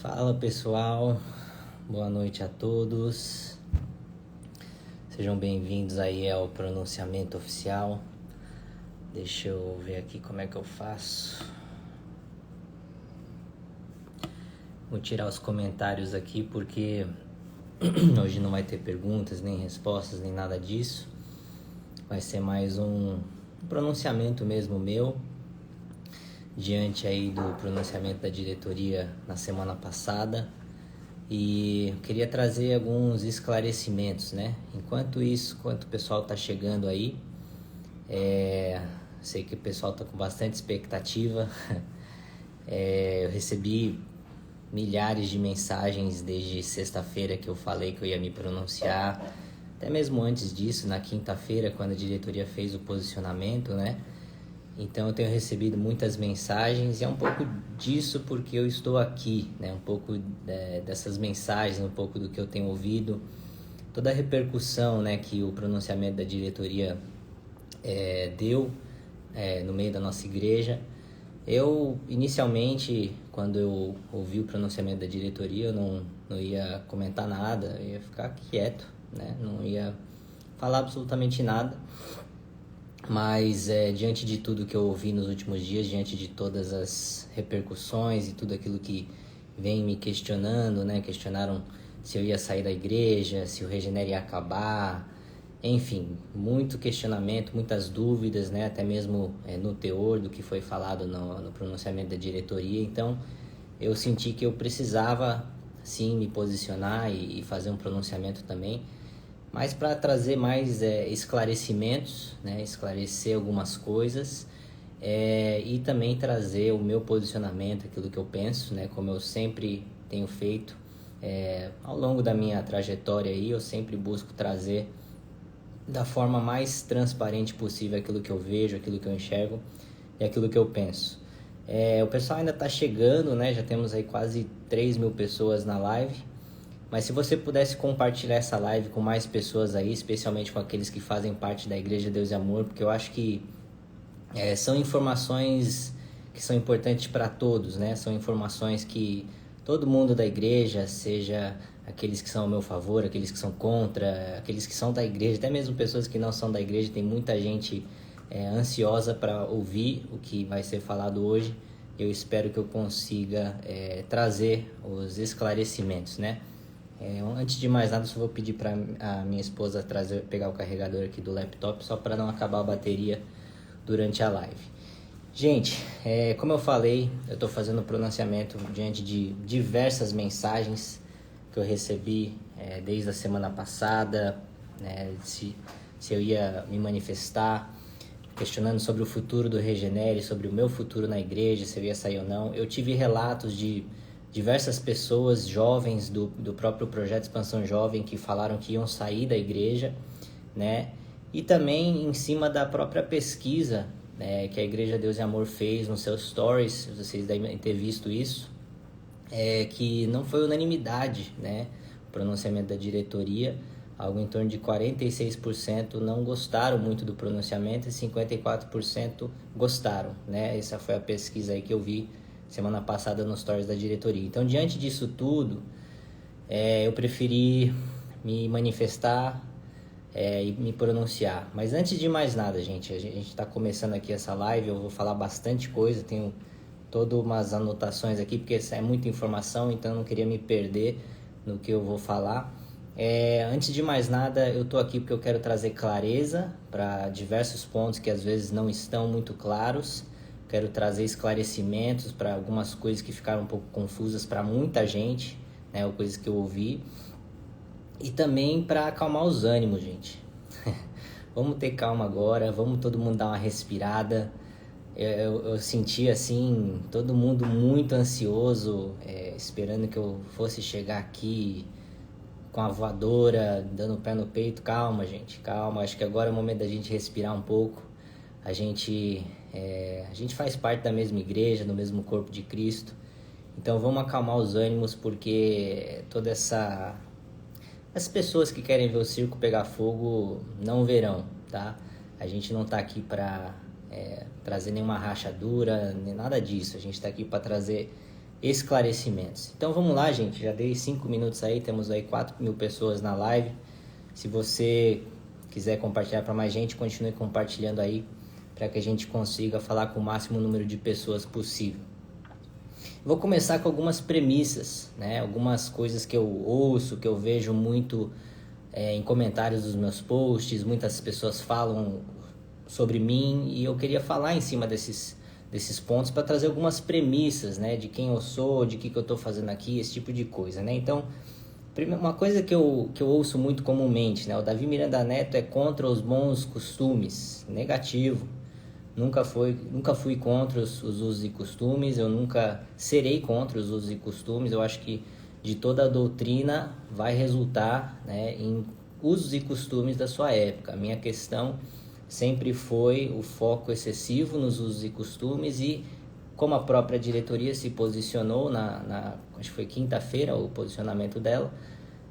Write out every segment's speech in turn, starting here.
Fala pessoal, boa noite a todos. Sejam bem-vindos aí ao pronunciamento oficial. Deixa eu ver aqui como é que eu faço. Vou tirar os comentários aqui porque hoje não vai ter perguntas, nem respostas, nem nada disso. Vai ser mais um pronunciamento mesmo meu, diante aí do pronunciamento da diretoria na semana passada. E eu queria trazer alguns esclarecimentos, né? Enquanto o pessoal tá chegando aí, sei que o pessoal tá com bastante expectativa. Eu recebi milhares de mensagens desde sexta-feira que eu falei que eu ia me pronunciar, até mesmo antes disso, na quinta-feira, quando a diretoria fez o posicionamento, né? Então eu tenho recebido muitas mensagens e é um pouco disso porque eu estou aqui, né? Um pouco dessas mensagens, um pouco do que eu tenho ouvido, toda a repercussão, né, que o pronunciamento da diretoria deu no meio da nossa igreja. Eu, inicialmente, quando eu ouvi o pronunciamento da diretoria, eu não ia comentar nada, eu ia ficar quieto, né? Não ia falar absolutamente nada. Mas diante de tudo que eu ouvi nos últimos dias, diante de todas as repercussões e tudo aquilo que vem me questionando, né? Questionaram se eu ia sair da igreja, se o Regenera ia acabar, enfim, muito questionamento, muitas dúvidas, né? Até mesmo no teor do que foi falado no pronunciamento da diretoria. Então eu senti que eu precisava sim me posicionar e fazer um pronunciamento também, mas para trazer mais esclarecimentos, né? Esclarecer algumas coisas e também trazer o meu posicionamento, aquilo que eu penso, né? Como eu sempre tenho feito ao longo da minha trajetória aí, eu sempre busco trazer da forma mais transparente possível aquilo que eu vejo, aquilo que eu enxergo e aquilo que eu penso. O pessoal ainda está chegando, né? Já temos aí quase 3.000 pessoas na live. Mas se você pudesse compartilhar essa live com mais pessoas aí, especialmente com aqueles que fazem parte da Igreja Deus e Amor, porque eu acho que são informações que são importantes para todos, né? São informações que todo mundo da igreja, seja aqueles que são ao meu favor, aqueles que são contra, aqueles que são da igreja, até mesmo pessoas que não são da igreja, tem muita gente ansiosa para ouvir o que vai ser falado hoje. Eu espero que eu consiga trazer os esclarecimentos, né? Antes de mais nada, só vou pedir para a minha esposa pegar o carregador aqui do laptop, só para não acabar a bateria durante a live. Gente, como eu falei, eu estou fazendo o pronunciamento diante de diversas mensagens que eu recebi desde a semana passada, né, se eu ia me manifestar, questionando sobre o futuro do Regenere, sobre o meu futuro na igreja, se eu ia sair ou não. Eu tive relatos de diversas pessoas jovens do próprio projeto Expansão Jovem que falaram que iam sair da igreja, né? E também em cima da própria pesquisa que a Igreja Deus e Amor fez nos seus stories, vocês devem ter visto isso, que não foi unanimidade, né? O pronunciamento da diretoria, algo em torno de 46% não gostaram muito do pronunciamento e 54% gostaram, né? Essa foi a pesquisa aí que eu vi semana passada nos stories da diretoria. Então, diante disso tudo, eu preferi me manifestar e me pronunciar. Mas antes de mais nada, gente, a gente está começando aqui essa live, eu vou falar bastante coisa, tenho todas umas anotações aqui, porque é muita informação, então eu não queria me perder no que eu vou falar. Antes de mais nada, eu estou aqui porque eu quero trazer clareza para diversos pontos que às vezes não estão muito claros. Quero trazer esclarecimentos para algumas coisas que ficaram um pouco confusas para muita gente, né, ou coisas que eu ouvi. E também para acalmar os ânimos, gente. Vamos ter calma agora, vamos todo mundo dar uma respirada. Eu senti assim, todo mundo muito ansioso, esperando que eu fosse chegar aqui com a voadora, dando o pé no peito. Calma, gente, calma. Acho que agora é o momento da gente respirar um pouco. A gente faz parte da mesma igreja, do mesmo corpo de Cristo. Então vamos acalmar os ânimos, porque as pessoas que querem ver o circo pegar fogo não verão, tá? A gente não tá aqui para trazer nenhuma rachadura, nem nada disso. A gente tá aqui para trazer esclarecimentos. Então vamos lá, gente, já dei 5 minutos aí, temos aí 4.000 pessoas na live. Se você quiser compartilhar para mais gente, continue compartilhando aí, para que a gente consiga falar com o máximo número de pessoas possível. Vou começar com algumas premissas, né? Algumas coisas que eu ouço, que eu vejo muito em comentários dos meus posts, muitas pessoas falam sobre mim e eu queria falar em cima desses pontos para trazer algumas premissas, né? De quem eu sou, de que eu estou fazendo aqui, esse tipo de coisa, né? Então, uma coisa que eu ouço muito comumente, né? O Davi Miranda Neto é contra os bons costumes. Negativo. Nunca fui contra os usos e costumes, eu nunca serei contra os usos e costumes. Eu acho que de toda a doutrina vai resultar, né, em usos e costumes da sua época. A minha questão sempre foi o foco excessivo nos usos e costumes e como a própria diretoria se posicionou acho que foi quinta-feira o posicionamento dela,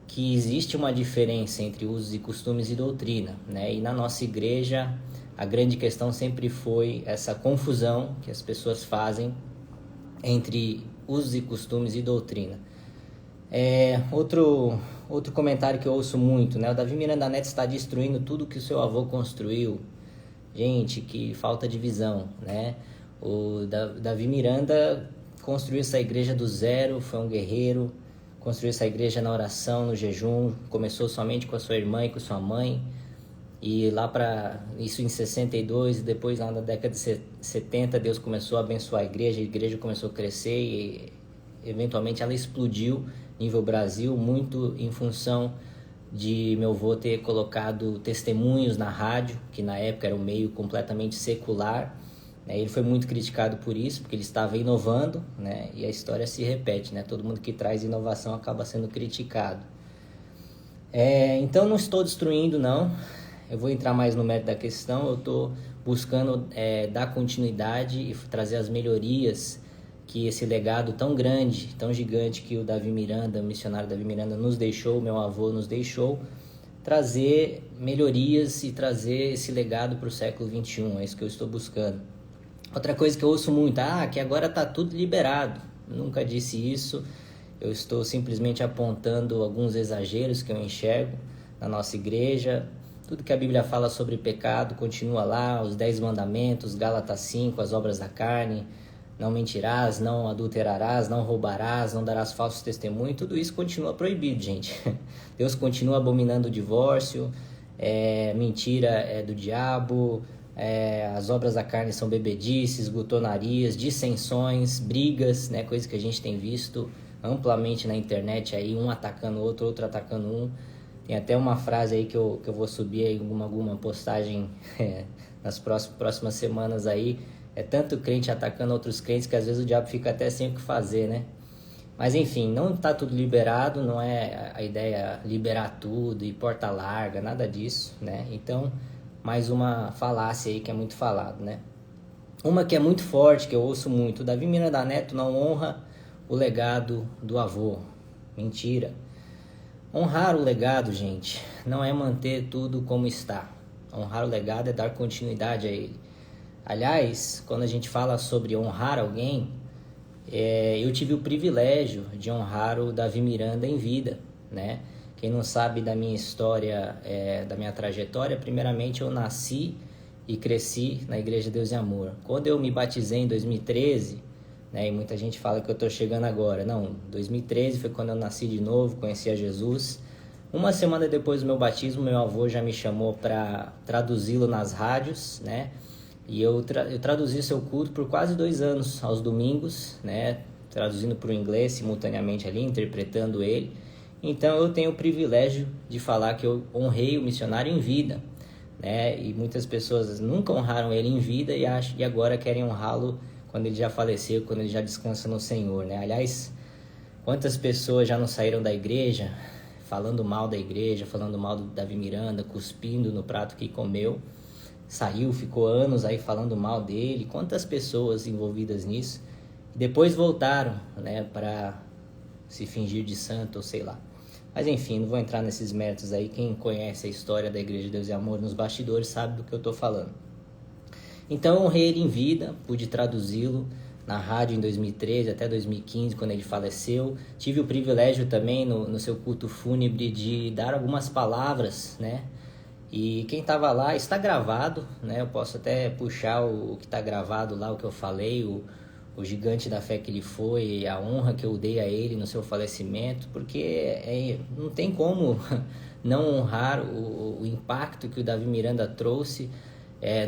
que existe uma diferença entre usos e costumes e doutrina, né? E na nossa igreja a grande questão sempre foi essa confusão que as pessoas fazem entre usos e costumes e doutrina. Outro comentário que eu ouço muito, né? O Davi Miranda Neto está destruindo tudo que o seu avô construiu. Gente, que falta de visão, né? O Davi Miranda construiu essa igreja do zero, foi um guerreiro, construiu essa igreja na oração, no jejum, começou somente com a sua irmã e com sua mãe, e lá para isso em 62, depois lá na década de 70, Deus começou a abençoar a igreja começou a crescer e eventualmente ela explodiu nível Brasil, muito em função de meu avô ter colocado testemunhos na rádio, que na época era um meio completamente secular, né? Ele foi muito criticado por isso, porque ele estava inovando, né? E a história se repete, né? Todo mundo que traz inovação acaba sendo criticado. Então não estou destruindo, não. Eu vou entrar mais no mérito da questão. Eu estou buscando dar continuidade e trazer as melhorias que esse legado tão grande, tão gigante que o Davi Miranda, o missionário Davi Miranda nos deixou, meu avô nos deixou, trazer melhorias e trazer esse legado para o século XXI, é isso que eu estou buscando. Outra coisa que eu ouço muito, que agora está tudo liberado. Nunca disse isso, eu estou simplesmente apontando alguns exageros que eu enxergo na nossa igreja. Tudo que a Bíblia fala sobre pecado continua lá, os 10 mandamentos, Gálatas 5, as obras da carne, não mentirás, não adulterarás, não roubarás, não darás falsos testemunhos, tudo isso continua proibido, gente. Deus continua abominando o divórcio, mentira é do diabo, as obras da carne são bebedices, glutonarias, dissensões, brigas, né, coisa que a gente tem visto amplamente na internet, aí um atacando o outro, outro atacando um. Tem até uma frase aí que eu vou subir aí alguma postagem nas próximas semanas aí. É tanto crente atacando outros crentes que às vezes o diabo fica até sem o que fazer, né? Mas enfim, não está tudo liberado, não é a ideia liberar tudo e porta larga, nada disso, né? Então, mais uma falácia aí que é muito falado, né? Uma que é muito forte, que eu ouço muito, o Davi Miranda Neto não honra o legado do avô. Mentira. Honrar o legado, gente, não é manter tudo como está. Honrar o legado é dar continuidade a ele. Aliás, quando a gente fala sobre honrar alguém, eu tive o privilégio de honrar o Davi Miranda em vida, né? Quem não sabe da minha história, da minha trajetória, primeiramente eu nasci e cresci na Igreja Deus e Amor. Quando eu me batizei em 2013, né, e muita gente fala que eu estou chegando agora. Não, 2013 foi quando eu nasci de novo, conheci a Jesus. Uma semana depois do meu batismo, meu avô já me chamou para traduzi-lo nas rádios, né? E eu traduzi seu culto por quase 2 anos, aos domingos, né? Traduzindo para o inglês simultaneamente ali, interpretando ele. Então eu tenho o privilégio de falar que eu honrei o missionário em vida, né? E muitas pessoas nunca honraram ele em vida e agora querem honrá-lo quando ele já faleceu, quando ele já descansa no Senhor, né? Aliás, quantas pessoas já não saíram da igreja falando mal da igreja, falando mal do Davi Miranda, cuspindo no prato que comeu, saiu, ficou anos aí falando mal dele. Quantas pessoas envolvidas nisso depois voltaram, né, para se fingir de santo ou sei lá. Mas enfim, não vou entrar nesses méritos aí. Quem conhece a história da Igreja de Deus e Amor nos bastidores sabe do que eu estou falando. Então eu honrei ele em vida, pude traduzi-lo na rádio em 2013 até 2015, quando ele faleceu. Tive o privilégio também no seu culto fúnebre de dar algumas palavras, né? E quem estava lá, está gravado, né? Eu posso até puxar o que está gravado lá, o que eu falei, o gigante da fé que ele foi, a honra que eu dei a ele no seu falecimento, porque não tem como não honrar o impacto que o Davi Miranda trouxe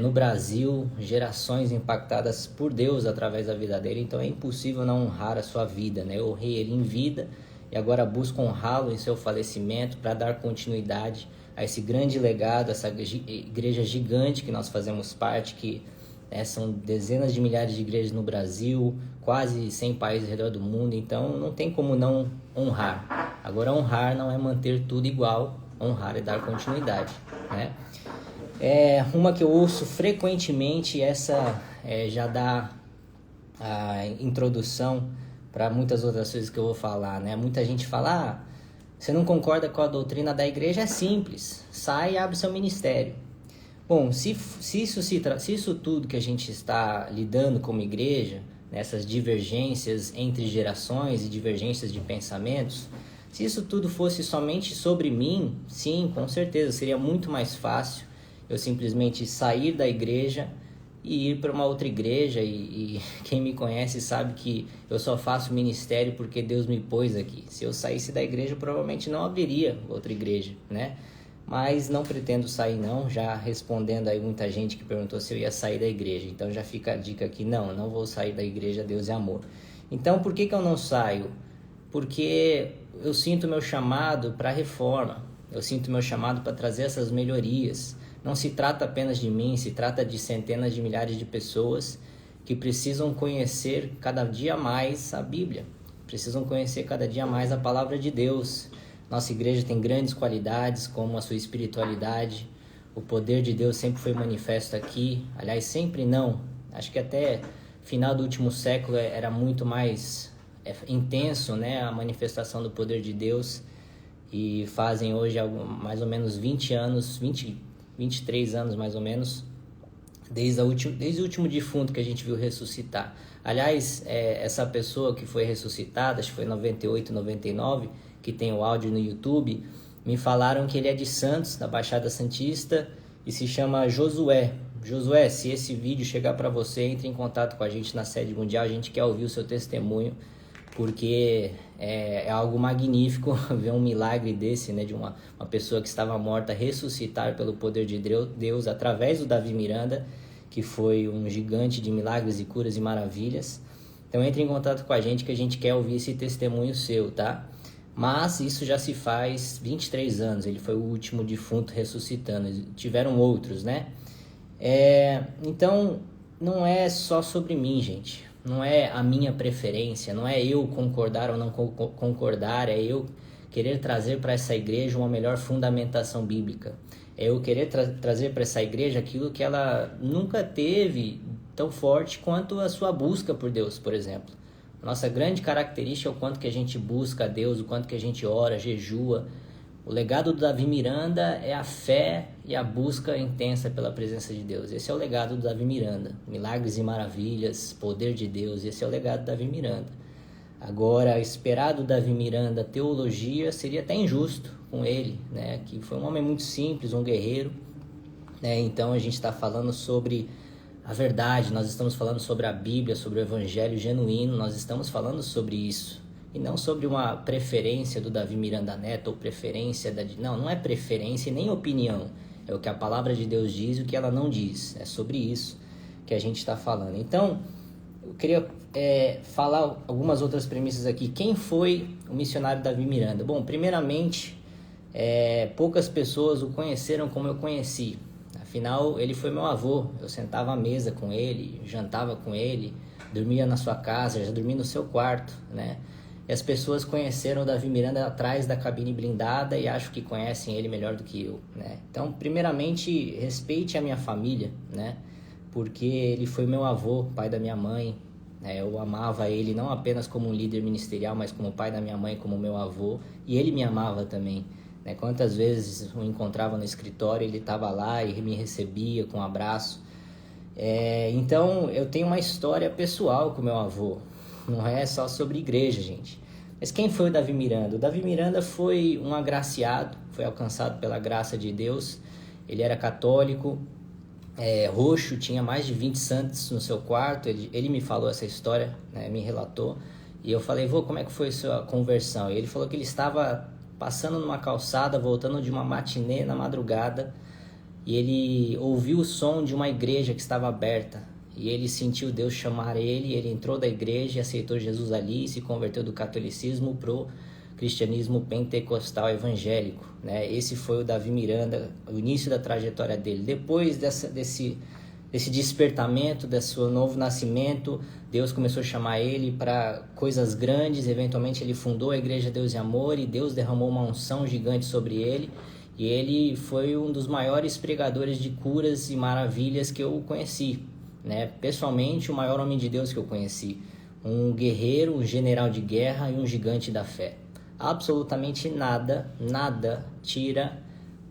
no Brasil, gerações impactadas por Deus através da vida dele. Então é impossível não honrar a sua vida, né? Eu honrei ele em vida e agora busco honrá-lo em seu falecimento para dar continuidade a esse grande legado, essa igreja gigante que nós fazemos parte, que são dezenas de milhares de igrejas no Brasil, quase 100 países ao redor do mundo. Então não tem como não honrar. Agora honrar não é manter tudo igual, honrar é dar continuidade, né? Uma que eu ouço frequentemente, essa já dá a introdução para muitas outras coisas que eu vou falar, né? Muita gente fala, você não concorda com a doutrina da igreja? É simples, sai e abre seu ministério. Bom, se isso tudo que a gente está lidando como igreja, nessas divergências entre gerações e divergências de pensamentos, se isso tudo fosse somente sobre mim, sim, com certeza, seria muito mais fácil eu simplesmente sair da igreja e ir para uma outra igreja, e quem me conhece sabe que eu só faço ministério porque Deus me pôs aqui. Se eu saísse da igreja, provavelmente não abriria outra igreja, né? Mas não pretendo sair não, já respondendo aí muita gente que perguntou se eu ia sair da igreja. Então já fica a dica aqui, não vou sair da igreja, Deus é amor. Então por que eu não saio? Porque eu sinto meu chamado para reforma, eu sinto meu chamado para trazer essas melhorias. Não se trata apenas de mim, se trata de centenas de milhares de pessoas que precisam conhecer cada dia mais a Bíblia, precisam conhecer cada dia mais a palavra de Deus. Nossa igreja tem grandes qualidades, como a sua espiritualidade, o poder de Deus sempre foi manifesto aqui. Aliás, sempre não, acho que até final do último século era muito mais intenso, né, a manifestação do poder de Deus. E fazem hoje mais ou menos 23 anos mais ou menos, desde o último defunto que a gente viu ressuscitar. Aliás, essa pessoa que foi ressuscitada, acho que foi em 98, 99, que tem o áudio no YouTube, me falaram que ele é de Santos, da Baixada Santista, e se chama Josué. Josué, se esse vídeo chegar para você, entre em contato com a gente na sede mundial, a gente quer ouvir o seu testemunho, porque é algo magnífico ver um milagre desse, né, de uma pessoa que estava morta ressuscitar pelo poder de Deus através do Davi Miranda, que foi um gigante de milagres e curas e maravilhas. Então entre em contato com a gente que a gente quer ouvir esse testemunho seu, tá? Mas isso já se faz 23 anos, ele foi o último defunto ressuscitando, tiveram outros, né? Então não é só sobre mim, gente. Não é a minha preferência, não é eu concordar ou não concordar, é eu querer trazer para essa igreja uma melhor fundamentação bíblica. É eu querer trazer para essa igreja aquilo que ela nunca teve tão forte quanto a sua busca por Deus, por exemplo. A nossa grande característica é o quanto que a gente busca a Deus, o quanto que a gente ora, jejua. O legado do Davi Miranda é a fé e a busca intensa pela presença de Deus. Esse é o legado do Davi Miranda. Milagres e maravilhas, poder de Deus, esse é o legado do Davi Miranda. Agora, esperar do Davi Miranda teologia seria até injusto com ele, né? Que foi um homem muito simples, um guerreiro, né? Então a gente está falando sobre a verdade, nós estamos falando sobre a Bíblia, sobre o Evangelho genuíno, nós estamos falando sobre isso. E não sobre uma preferência do Davi Miranda Neto ou preferência não é preferência e nem opinião. É o que a palavra de Deus diz e o que ela não diz. É sobre isso que a gente está falando. Então, eu queria falar algumas outras premissas aqui. Quem foi o missionário Davi Miranda? Bom, primeiramente, poucas pessoas o conheceram como eu conheci. Afinal, ele foi meu avô. Eu sentava à mesa com ele, jantava com ele, dormia na sua casa, já dormia no seu quarto, né? E as pessoas conheceram o Davi Miranda atrás da cabine blindada e acho que conhecem ele melhor do que eu, né? Então, primeiramente, respeite a minha família, né? Porque ele foi meu avô, pai da minha mãe, né? Eu amava ele não apenas como um líder ministerial, mas como pai da minha mãe, como meu avô. E ele me amava também, né? Quantas vezes eu encontrava no escritório, ele estava lá e me recebia com um abraço. Então, eu tenho uma história pessoal com meu avô. Não é só sobre igreja, gente. Mas quem foi o Davi Miranda? O Davi Miranda foi um agraciado, foi alcançado pela graça de Deus. Ele era católico, roxo, tinha mais de 20 santos no seu quarto. Ele me falou essa história, né, me relatou. E eu falei, vô, como é que foi a sua conversão? E ele falou que ele estava passando numa calçada, voltando de uma matinê na madrugada, e ele ouviu o som de uma igreja que estava aberta. E ele sentiu Deus chamar ele entrou da igreja e aceitou Jesus ali, e se converteu do catolicismo pro cristianismo pentecostal evangélico, né? Esse foi o Davi Miranda, o início da trajetória dele. Depois desse despertamento, desse novo nascimento, Deus começou a chamar ele para coisas grandes. Eventualmente ele fundou a Igreja Deus e Amor, e Deus derramou uma unção gigante sobre ele, e ele foi um dos maiores pregadores de curas e maravilhas que eu conheci, né? Pessoalmente, o maior homem de Deus que eu conheci, um guerreiro, um general de guerra e um gigante da fé. Absolutamente nada tira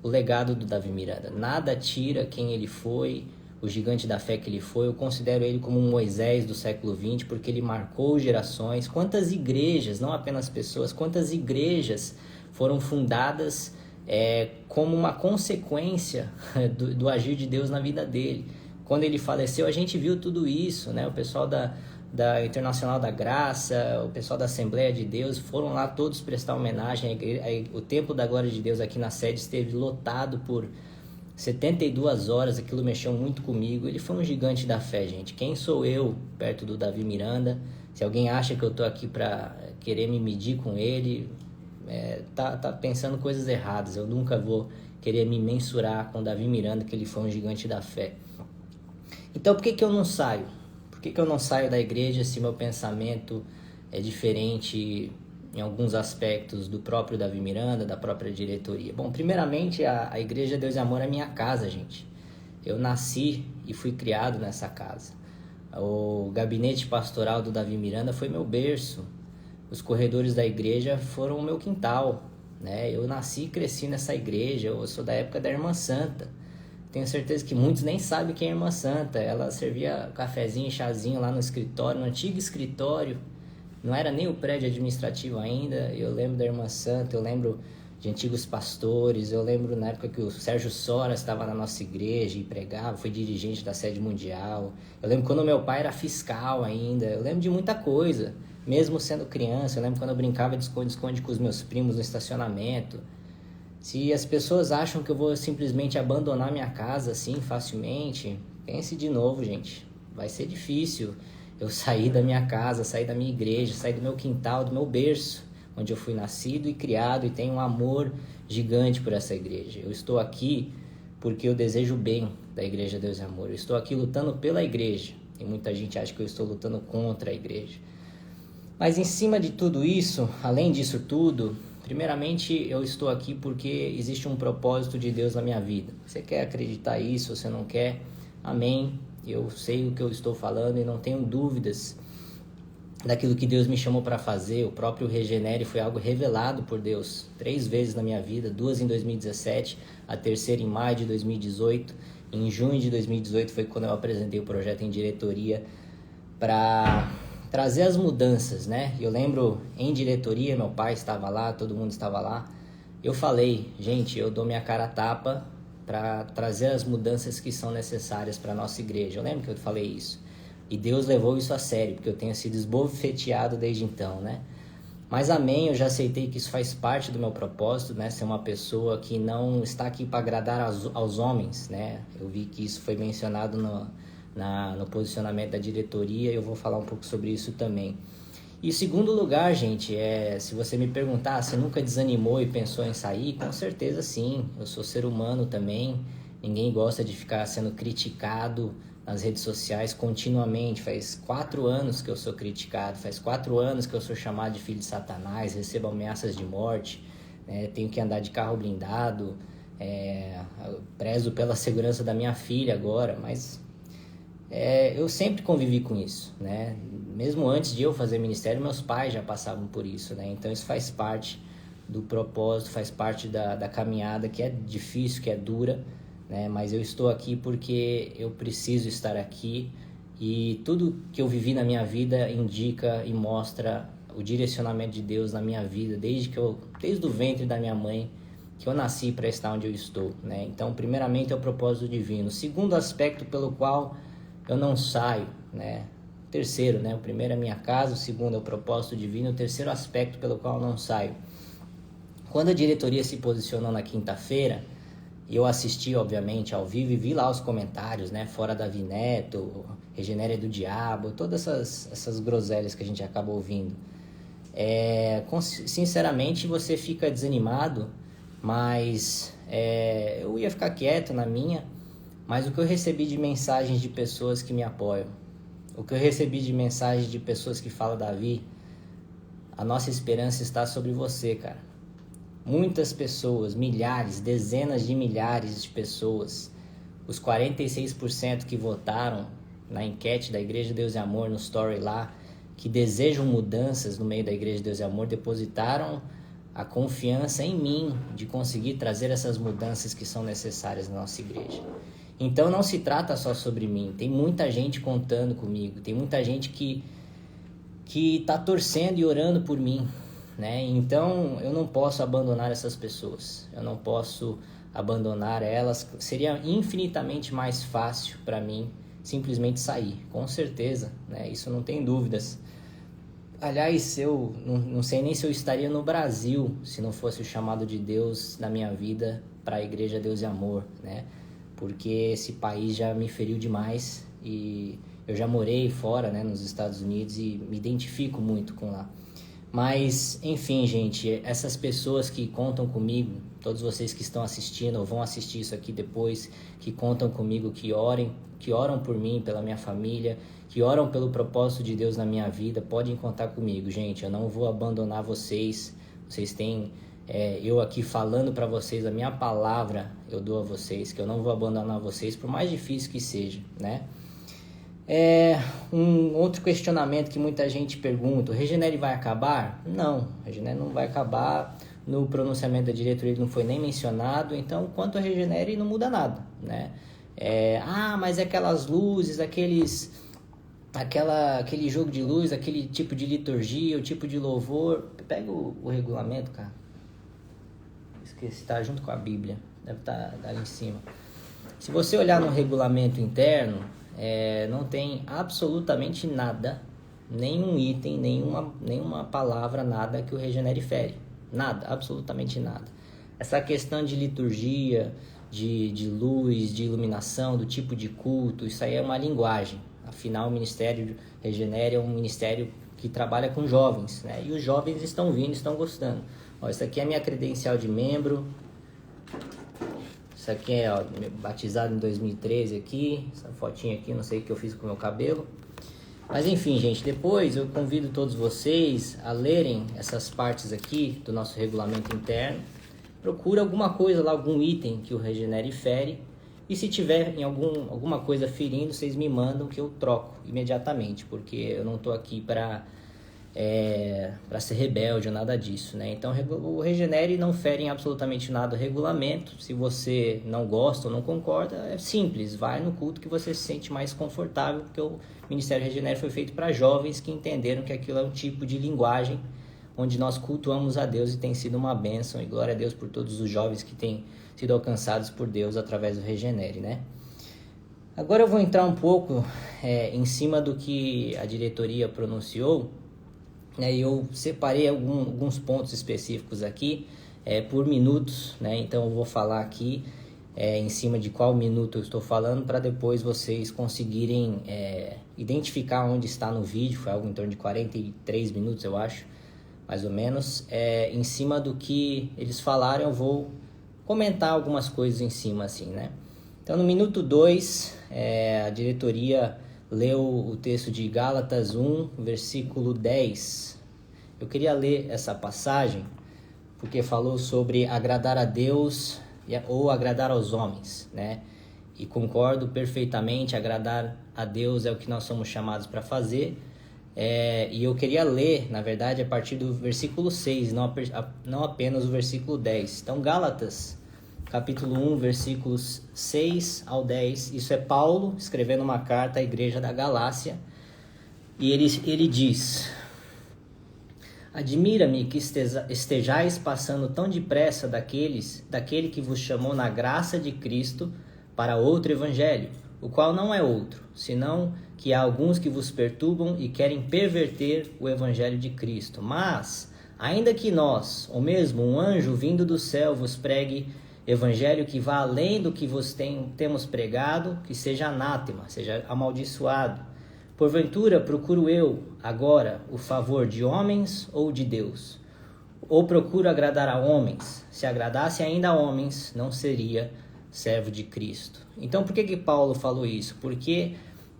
o legado do Davi Miranda, nada tira quem ele foi, o gigante da fé que ele foi. Eu considero ele como um Moisés do século XX, porque ele marcou gerações. Quantas igrejas, não apenas pessoas, quantas igrejas foram fundadas como uma consequência do agir de Deus na vida dele. Quando ele faleceu, a gente viu tudo isso, né? O pessoal da Internacional da Graça, o pessoal da Assembleia de Deus, foram lá todos prestar homenagem. O Templo da Glória de Deus aqui na sede esteve lotado por 72 horas, aquilo mexeu muito comigo. Ele foi um gigante da fé, gente. Quem sou eu perto do Davi Miranda? Se alguém acha que eu tô aqui para querer me medir com ele, tá pensando coisas erradas. Eu nunca vou querer me mensurar com o Davi Miranda, que ele foi um gigante da fé. Então, por que eu não saio? Por que eu não saio da igreja se meu pensamento é diferente em alguns aspectos do próprio Davi Miranda, da própria diretoria? Bom, primeiramente, a Igreja Deus e Amor é minha casa, gente. Eu nasci e fui criado nessa casa. O gabinete pastoral do Davi Miranda foi meu berço. Os corredores da igreja foram o meu quintal, né? Eu nasci e cresci nessa igreja. Eu sou da época da Irmã Santa. Tenho certeza que muitos nem sabem quem é a Irmã Santa. Ela servia cafezinho e chazinho lá no escritório, no antigo escritório. Não era nem o prédio administrativo ainda. Eu lembro da Irmã Santa, eu lembro de antigos pastores. Eu lembro na época que o Sérgio Soras estava na nossa igreja e pregava, foi dirigente da sede mundial. Eu lembro quando meu pai era fiscal ainda. Eu lembro de muita coisa, mesmo sendo criança. Eu lembro quando eu brincava de esconde-esconde com os meus primos no estacionamento. Se as pessoas acham que eu vou simplesmente abandonar minha casa assim facilmente, pense de novo, gente. Vai ser difícil eu sair da minha casa, sair da minha igreja, sair do meu quintal, do meu berço, onde eu fui nascido e criado, e tenho um amor gigante por essa igreja. Eu estou aqui porque eu desejo o bem da Igreja Deus e Amor. Eu estou aqui lutando pela igreja, e muita gente acha que eu estou lutando contra a igreja. Mas em cima de tudo isso, além disso tudo, primeiramente eu estou aqui porque existe um propósito de Deus na minha vida. Você quer acreditar isso, você não quer? Amém. Eu sei o que eu estou falando e não tenho dúvidas daquilo que Deus me chamou para fazer. O próprio Regenere foi algo revelado por Deus 3 vezes na minha vida, 2 em 2017, a terceira em maio de 2018. Em junho de 2018 foi quando eu apresentei o projeto em diretoria para trazer as mudanças, né? Eu lembro em diretoria, meu pai estava lá, todo mundo estava lá. Eu falei, gente, eu dou minha cara a tapa para trazer as mudanças que são necessárias para a nossa igreja. Eu lembro que eu falei isso. E Deus levou isso a sério, porque eu tenho sido esbofeteado desde então, né? Mas amém, eu já aceitei que isso faz parte do meu propósito, né? Ser uma pessoa que não está aqui para agradar aos homens, né? Eu vi que isso foi mencionado no posicionamento da diretoria, e eu vou falar um pouco sobre isso também. E segundo lugar, gente, se você me perguntar se nunca desanimou e pensou em sair, com certeza sim. Eu sou ser humano também, ninguém gosta de ficar sendo criticado nas redes sociais continuamente. Faz 4 anos que eu sou criticado, faz 4 anos que eu sou chamado de filho de Satanás, recebo ameaças de morte, tenho que andar de carro blindado, prezo pela segurança da minha filha agora, mas eu sempre convivi com isso, né? Mesmo antes de eu fazer ministério, meus pais já passavam por isso, né? Então isso faz parte do propósito, faz parte da caminhada, que é difícil, que é dura, né? Mas eu estou aqui porque eu preciso estar aqui, e tudo que eu vivi na minha vida indica e mostra o direcionamento de Deus na minha vida, desde o ventre da minha mãe, que eu nasci para estar onde eu estou, né? Então, primeiramente é o propósito divino. O segundo aspecto pelo qual eu não saio, né? Terceiro, né? O primeiro é a minha casa, o segundo é o propósito divino, o terceiro aspecto pelo qual eu não saio. Quando a diretoria se posicionou na quinta-feira, eu assisti, obviamente, ao vivo e vi lá os comentários, né? Fora Davi Neto, Regenere do Diabo, todas essas groselhas que a gente acaba ouvindo. Sinceramente, você fica desanimado, mas eu ia ficar quieto na minha, mas o que eu recebi de mensagens de pessoas que me apoiam, o que eu recebi de mensagens de pessoas que falam, Davi, a nossa esperança está sobre você, cara. Muitas pessoas, milhares, dezenas de milhares de pessoas, os 46% que votaram na enquete da Igreja Deus e Amor, no story lá, que desejam mudanças no meio da Igreja Deus e Amor, depositaram a confiança em mim de conseguir trazer essas mudanças que são necessárias na nossa igreja. Então não se trata só sobre mim, tem muita gente contando comigo, tem muita gente que está torcendo e orando por mim, né? Então eu não posso abandonar essas pessoas, eu não posso abandonar elas. Seria infinitamente mais fácil para mim simplesmente sair, com certeza, né? Isso não tem dúvidas. Aliás, eu não sei nem se eu estaria no Brasil se não fosse o chamado de Deus na minha vida para a Igreja Deus e Amor, né? Porque esse país já me feriu demais e eu já morei fora, né, nos Estados Unidos, e me identifico muito com lá. Mas, enfim, gente, essas pessoas que contam comigo, todos vocês que estão assistindo ou vão assistir isso aqui depois, que contam comigo, que oram por mim, pela minha família, que oram pelo propósito de Deus na minha vida, podem contar comigo, gente. Eu não vou abandonar vocês. Vocês têm eu aqui falando para vocês, a minha palavra eu dou a vocês, que eu não vou abandonar vocês, por mais difícil que seja, né? Um outro questionamento que muita gente pergunta: o Regenere vai acabar? Não, o Regenere não vai acabar. No pronunciamento da diretoria não foi nem mencionado, então quanto a Regenere não muda nada, né? Mas aquelas luzes, aquele jogo de luz, aquele tipo de liturgia, o tipo de louvor. Pega o regulamento, cara. Esqueci, tá junto com a Bíblia, deve estar ali em cima. Se você olhar no regulamento interno, não tem absolutamente nada, nenhum item, nenhuma palavra, nada que o Regenere fere. Nada, absolutamente nada. Essa questão de liturgia, de luz, de iluminação, do tipo de culto, isso aí é uma linguagem. Afinal, o Ministério Regenere é um ministério que trabalha com jovens, né? E os jovens estão vindo, estão gostando. Ó, isso aqui é minha credencial de membro. Isso aqui é batizado em 2013 aqui. Essa fotinha aqui, não sei o que eu fiz com o meu cabelo. Mas enfim, gente, depois eu convido todos vocês a lerem essas partes aqui do nosso regulamento interno. Procura alguma coisa lá, algum item que o Regenere fere. E se tiver em alguma coisa ferindo, vocês me mandam que eu troco imediatamente. Porque eu não estou aqui para ser rebelde ou nada disso, né? Então o Regenere não fere em absolutamente nada o regulamento. Se você não gosta ou não concorda, é simples, vai no culto que você se sente mais confortável, porque o Ministério Regenere foi feito para jovens que entenderam que aquilo é um tipo de linguagem onde nós cultuamos a Deus, e tem sido uma bênção, e glória a Deus por todos os jovens que têm sido alcançados por Deus através do Regenere, né? Agora eu vou entrar um pouco em cima do que a diretoria pronunciou. Eu separei alguns pontos específicos aqui por minutos, né? Então eu vou falar aqui em cima de qual minuto eu estou falando, para depois vocês conseguirem identificar onde está no vídeo. Foi algo em torno de 43 minutos, eu acho, mais ou menos. Em cima do que eles falaram, eu vou comentar algumas coisas em cima, assim, né? Então no minuto 2, a diretoria leu o texto de Gálatas 1, versículo 10. Eu queria ler essa passagem porque falou sobre agradar a Deus ou agradar aos homens, né? E concordo perfeitamente, agradar a Deus é o que nós somos chamados para fazer. E eu queria ler, na verdade, a partir do versículo 6, não apenas o versículo 10. Então, Gálatas, capítulo 1, versículos 6 ao 10. Isso é Paulo escrevendo uma carta à igreja da Galácia. E ele diz: admira-me que estejais passando tão depressa daquele que vos chamou na graça de Cristo para outro evangelho, o qual não é outro, senão que há alguns que vos perturbam e querem perverter o evangelho de Cristo. Mas, ainda que nós, ou mesmo um anjo vindo do céu, vos pregue evangelho que vá além do que vos temos pregado, que seja anátema, seja amaldiçoado. Porventura procuro eu, agora, o favor de homens ou de Deus? Ou procuro agradar a homens? Se agradasse ainda a homens, não seria servo de Cristo. Então, por que Paulo falou isso? Porque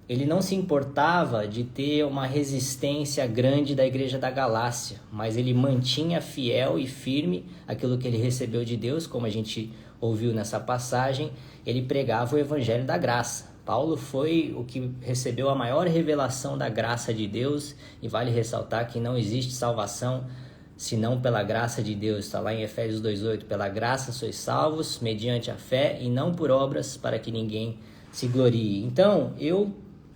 ele não se importava de ter uma resistência grande da igreja da Galácia, mas ele mantinha fiel e firme aquilo que ele recebeu de Deus, como a gente ouviu nessa passagem. Ele pregava o evangelho da graça. Paulo foi o que recebeu a maior revelação da graça de Deus, e vale ressaltar que não existe salvação senão pela graça de Deus. Está lá em Efésios 2,8, pela graça sois salvos, mediante a fé, e não por obras, para que ninguém se glorie. Então, eu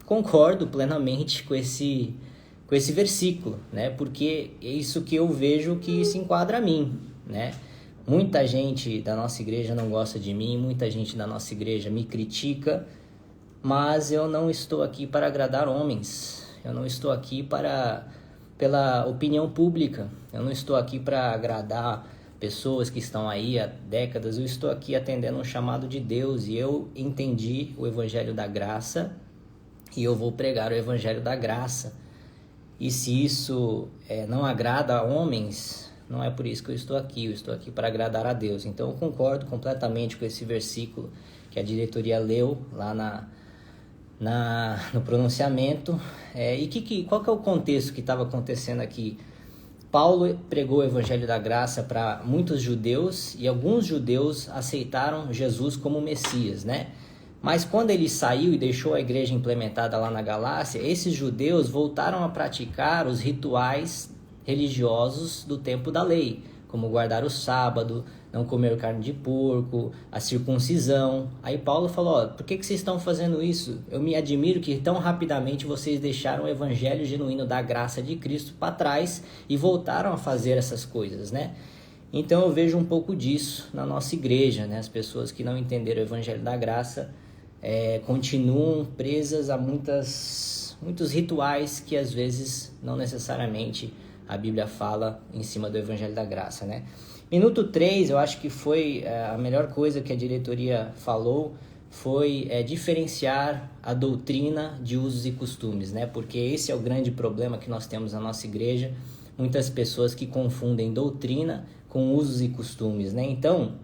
concordo plenamente com esse versículo, né? Porque é isso que eu vejo que se enquadra a mim, né? Muita gente da nossa igreja não gosta de mim, muita gente da nossa igreja me critica, mas eu não estou aqui para agradar homens, eu não estou aqui pela opinião pública, eu não estou aqui para agradar pessoas que estão aí há décadas, eu estou aqui atendendo um chamado de Deus, e eu entendi o evangelho da graça, e eu vou pregar o evangelho da graça. E se isso não agrada a homens, não é por isso que eu estou aqui para agradar a Deus. Então eu concordo completamente com esse versículo que a diretoria leu lá no pronunciamento. Qual que é o contexto que estava acontecendo aqui? Paulo pregou o evangelho da graça para muitos judeus, e alguns judeus aceitaram Jesus como Messias, né? Mas quando ele saiu e deixou a igreja implementada lá na Galácia, esses judeus voltaram a praticar os rituais religiosos do tempo da lei, como guardar o sábado, não comer carne de porco, a circuncisão. Aí Paulo falou: por que vocês estão fazendo isso? Eu me admiro que tão rapidamente vocês deixaram o evangelho genuíno da graça de Cristo para trás e voltaram a fazer essas coisas, né? Então eu vejo um pouco disso na nossa igreja, né? As pessoas que não entenderam o evangelho da graça continuam presas a muitos rituais que às vezes não necessariamente a Bíblia fala em cima do evangelho da graça, né? Minuto 3, eu acho que foi a melhor coisa que a diretoria falou, foi diferenciar a doutrina de usos e costumes, né? Porque esse é o grande problema que nós temos na nossa igreja, muitas pessoas que confundem doutrina com usos e costumes, né? Então,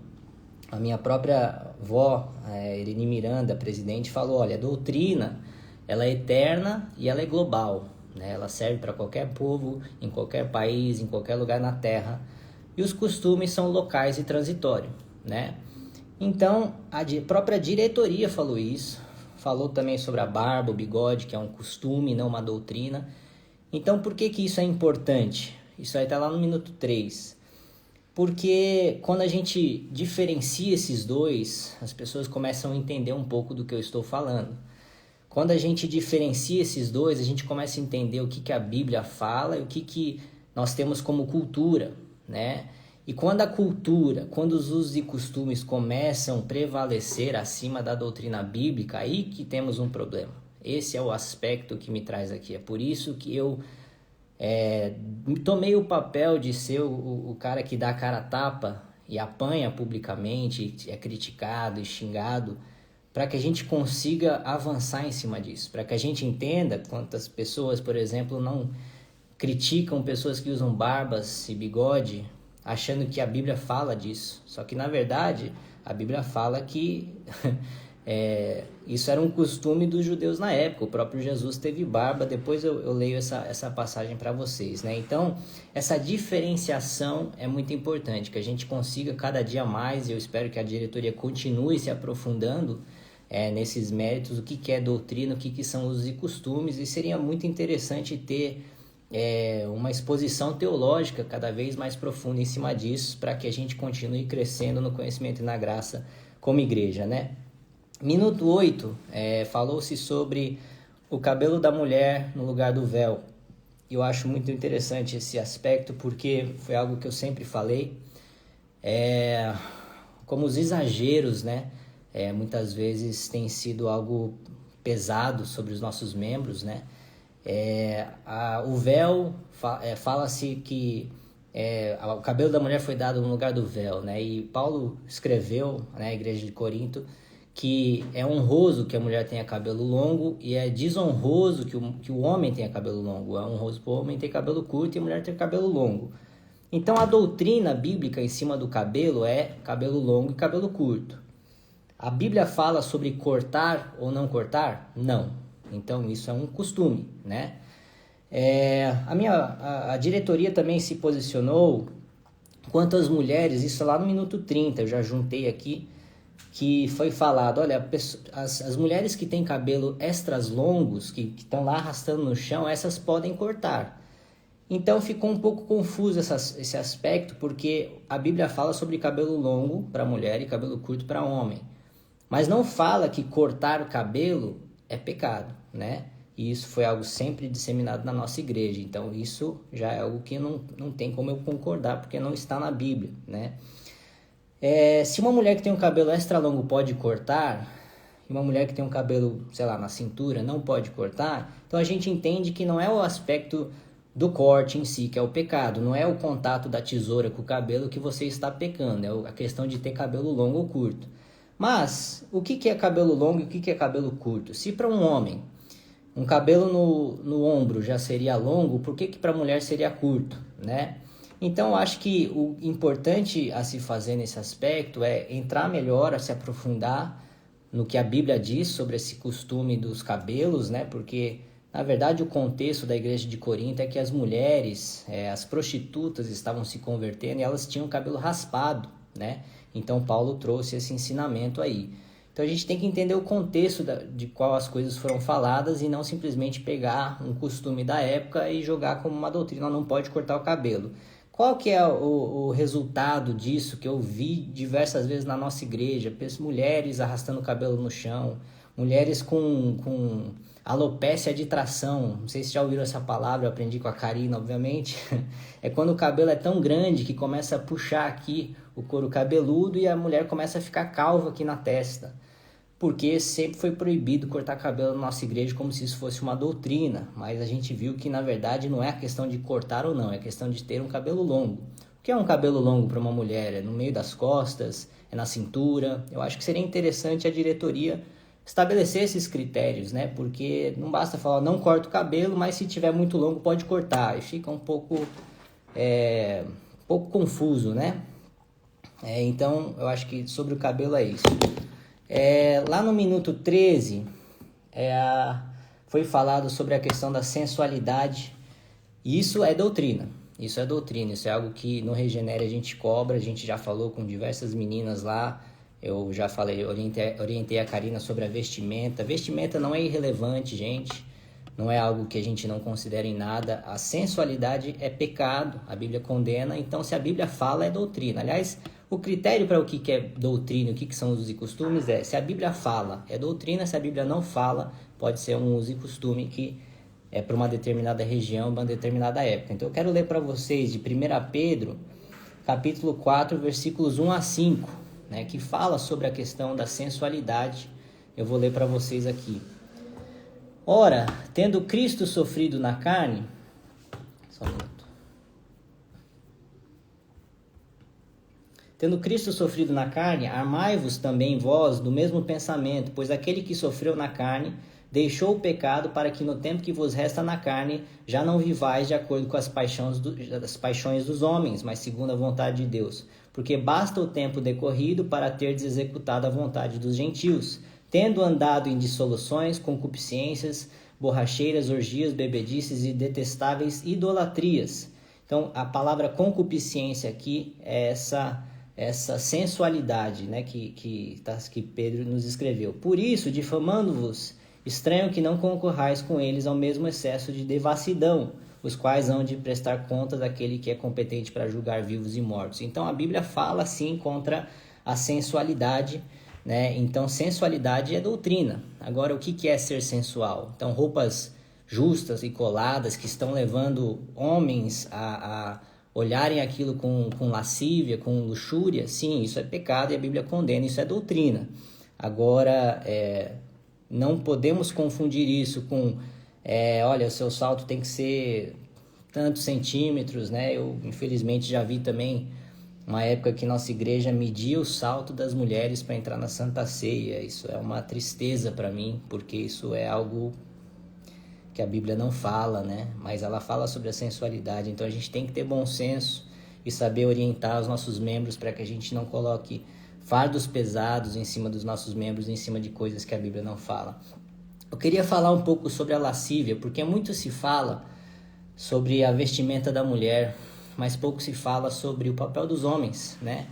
a minha própria avó, Irene Miranda, presidente, falou: olha, a doutrina, ela é eterna e ela é global, né? Ela serve para qualquer povo, em qualquer país, em qualquer lugar na terra, e os costumes são locais e transitórios, né? Então, a própria diretoria falou isso, falou também sobre a barba, o bigode, que é um costume, não uma doutrina. Então, por que isso é importante? Isso aí está lá no minuto 3. Porque quando a gente diferencia esses dois, as pessoas começam a entender um pouco do que eu estou falando. Quando a gente diferencia esses dois, a gente começa a entender o que a Bíblia fala e o que nós temos como cultura, né? E quando a cultura, quando os usos e costumes começam a prevalecer acima da doutrina bíblica, aí que temos um problema. Esse é o aspecto que me traz aqui. É por isso que eu tomei o papel de ser o cara que dá a cara a tapa e apanha publicamente, é criticado e xingado, para que a gente consiga avançar em cima disso, para que a gente entenda quantas pessoas, por exemplo, não criticam pessoas que usam barbas e bigode, achando que a Bíblia fala disso. Só que, na verdade, a Bíblia fala que isso era um costume dos judeus na época. O próprio Jesus teve barba. Depois eu leio essa passagem para vocês, né? Então, essa diferenciação é muito importante, que a gente consiga cada dia mais, e eu espero que a diretoria continue se aprofundando nesses méritos, o que é doutrina, o que são usos e costumes, e seria muito interessante ter uma exposição teológica cada vez mais profunda em cima disso, para que a gente continue crescendo no conhecimento e na graça como igreja, né? Minuto 8, falou-se sobre o cabelo da mulher no lugar do véu. Eu acho muito interessante esse aspecto, porque foi algo que eu sempre falei, como os exageros, né? Muitas vezes tem sido algo pesado sobre os nossos membros, né? O véu, fala-se que o cabelo da mulher foi dado no lugar do véu, né? E Paulo escreveu, né, à igreja de Corinto, que é honroso que a mulher tenha cabelo longo e é desonroso que o homem tenha cabelo longo. É honroso para o homem ter cabelo curto e a mulher ter cabelo longo. Então a doutrina bíblica em cima do cabelo é cabelo longo e cabelo curto. A Bíblia fala sobre cortar ou não cortar? Não. Então isso é um costume, né? A diretoria também se posicionou quanto às mulheres, isso lá no minuto 30, eu já juntei aqui, que foi falado, olha, as mulheres que têm cabelo extras longos, que estão lá arrastando no chão, essas podem cortar. Então ficou um pouco confuso esse aspecto, porque a Bíblia fala sobre cabelo longo para mulher e cabelo curto para homem. Mas não fala que cortar o cabelo é pecado, né? E isso foi algo sempre disseminado na nossa igreja. Então isso já é algo que não tem como eu concordar, porque não está na Bíblia, né? Se uma mulher que tem um cabelo extra longo pode cortar, e uma mulher que tem um cabelo, sei lá, na cintura não pode cortar, então a gente entende que não é o aspecto do corte em si que é o pecado, não é o contato da tesoura com o cabelo que você está pecando, é a questão de ter cabelo longo ou curto. Mas o que é cabelo longo e o que é cabelo curto? Se para um homem um cabelo no ombro já seria longo, por que para a mulher seria curto, né? Então, eu acho que o importante a se fazer nesse aspecto é entrar melhor, a se aprofundar no que a Bíblia diz sobre esse costume dos cabelos, né? Porque, na verdade, o contexto da igreja de Corinto é que as mulheres, as prostitutas estavam se convertendo e elas tinham cabelo raspado, né? Então, Paulo trouxe esse ensinamento aí. Então, a gente tem que entender o contexto de qual as coisas foram faladas e não simplesmente pegar um costume da época e jogar como uma doutrina, não pode cortar o cabelo. Qual que é o resultado disso que eu vi diversas vezes na nossa igreja? Mulheres arrastando o cabelo no chão, mulheres com alopécia de tração. Não sei se já ouviram essa palavra, eu aprendi com a Karina, obviamente. É quando o cabelo é tão grande que começa a puxar aqui o couro cabeludo e a mulher começa a ficar calva aqui na testa. Porque sempre foi proibido cortar cabelo na nossa igreja como se isso fosse uma doutrina, mas a gente viu que na verdade não é a questão de cortar ou não, é a questão de ter um cabelo longo. O que é um cabelo longo para uma mulher? É no meio das costas, é na cintura. Eu acho que seria interessante a diretoria estabelecer esses critérios, né? Porque não basta falar não corta o cabelo, mas se tiver muito longo pode cortar, e fica um pouco confuso, né? Então eu acho que sobre o cabelo é isso. Lá no minuto 13, foi falado sobre a questão da sensualidade. E isso é doutrina. Isso é algo que no Regenere a gente cobra. A gente já falou com diversas meninas lá. Eu já falei, orientei a Karina sobre a vestimenta. Vestimenta não é irrelevante, gente. Não é algo que a gente não considera em nada. A sensualidade é pecado. A Bíblia condena. Então, se a Bíblia fala, é doutrina. Aliás, o critério para o que é doutrina e o que são usos e costumes se a Bíblia fala, é doutrina. Se a Bíblia não fala, pode ser um uso e costume que é para uma determinada região, uma determinada época. Então eu quero ler para vocês de 1 Pedro, capítulo 4, versículos 1 a 5, né, que fala sobre a questão da sensualidade. Eu vou ler para vocês aqui. Ora, tendo Cristo sofrido na carne... Só um minuto. Tendo Cristo sofrido na carne, armai-vos também vós do mesmo pensamento, pois aquele que sofreu na carne deixou o pecado para que no tempo que vos resta na carne já não vivais de acordo com as paixões dos homens, mas segundo a vontade de Deus. Porque basta o tempo decorrido para terdes executado a vontade dos gentios, tendo andado em dissoluções, concupiscências, borracheiras, orgias, bebedices e detestáveis idolatrias. Então, a palavra concupiscência aqui é essa sensualidade, né, que Pedro nos escreveu. Por isso, difamando-vos, estranho que não concorrais com eles ao mesmo excesso de devassidão, os quais hão de prestar conta daquele que é competente para julgar vivos e mortos. Então a Bíblia fala sim contra a sensualidade, né? Então sensualidade é doutrina. Agora o que é ser sensual? Então roupas justas e coladas que estão levando homens a olharem aquilo com lascívia, com luxúria, sim, isso é pecado e a Bíblia condena, isso é doutrina. Agora, não podemos confundir isso com, olha, o seu salto tem que ser tantos centímetros, né? Eu, infelizmente, já vi também uma época que nossa igreja media o salto das mulheres para entrar na Santa Ceia. Isso é uma tristeza para mim, porque isso é algo que a Bíblia não fala, né? Mas ela fala sobre a sensualidade. Então a gente tem que ter bom senso e saber orientar os nossos membros para que a gente não coloque fardos pesados em cima dos nossos membros, em cima de coisas que a Bíblia não fala. Eu queria falar um pouco sobre a lascívia, porque muito se fala sobre a vestimenta da mulher, mas pouco se fala sobre o papel dos homens, né?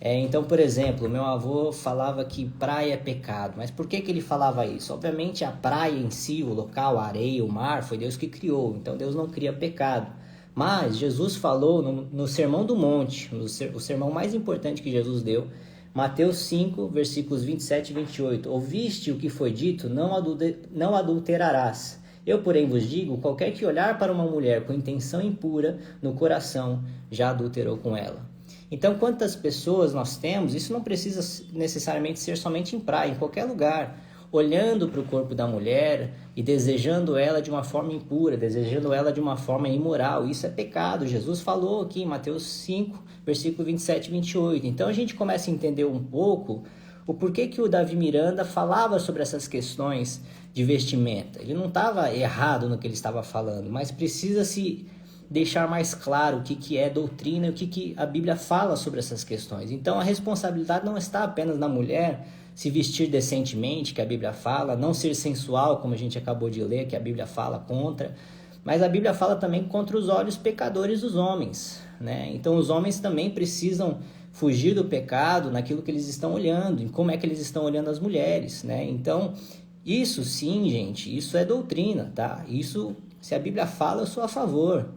Então, por exemplo, meu avô falava que praia é pecado, mas por que ele falava isso? Obviamente a praia em si, o local, a areia, o mar, foi Deus que criou, então Deus não cria pecado. Mas Jesus falou no Sermão do Monte, o sermão mais importante que Jesus deu, Mateus 5, versículos 27 e 28. Ouviste o que foi dito, não adulterarás. Eu, porém, vos digo, qualquer que olhar para uma mulher com intenção impura no coração, já adulterou com ela. Então, quantas pessoas nós temos, isso não precisa necessariamente ser somente em praia, em qualquer lugar, olhando para o corpo da mulher e desejando ela de uma forma impura, desejando ela de uma forma imoral. Isso é pecado. Jesus falou aqui em Mateus 5, versículo 27 e 28. Então, a gente começa a entender um pouco o porquê que o Davi Miranda falava sobre essas questões de vestimenta. Ele não estava errado no que ele estava falando, mas precisa-se deixar mais claro o que é doutrina e o que a Bíblia fala sobre essas questões. Então, a responsabilidade não está apenas na mulher se vestir decentemente, que a Bíblia fala, não ser sensual, como a gente acabou de ler, que a Bíblia fala contra, mas a Bíblia fala também contra os olhos pecadores dos homens, né? Então, os homens também precisam fugir do pecado naquilo que eles estão olhando, em como é que eles estão olhando as mulheres, né? Então, isso sim, gente, isso é doutrina, tá? Isso, se a Bíblia fala, eu sou a favor.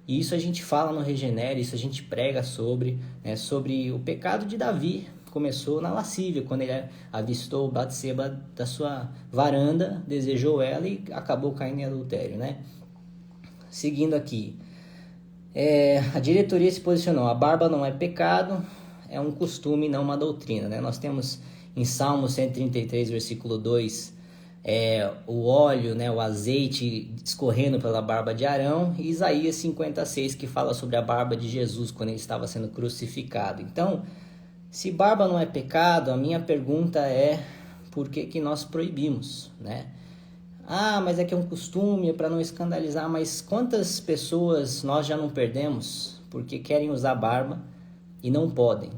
E isso a gente fala no Regenera, isso a gente prega sobre, né, sobre o pecado de Davi. Começou na lascívia, quando ele avistou Batseba da sua varanda, desejou ela e acabou caindo em adultério, né? Seguindo aqui, a diretoria se posicionou, a barba não é pecado, é um costume, não uma doutrina, né? Nós temos em Salmo 133, versículo 2, o óleo, né, o azeite escorrendo pela barba de Arão, e Isaías 56, que fala sobre a barba de Jesus quando ele estava sendo crucificado. Então, se barba não é pecado, a minha pergunta é por que nós proibimos, né? Mas é que é um costume, é para não escandalizar, mas quantas pessoas nós já não perdemos porque querem usar barba e não podem?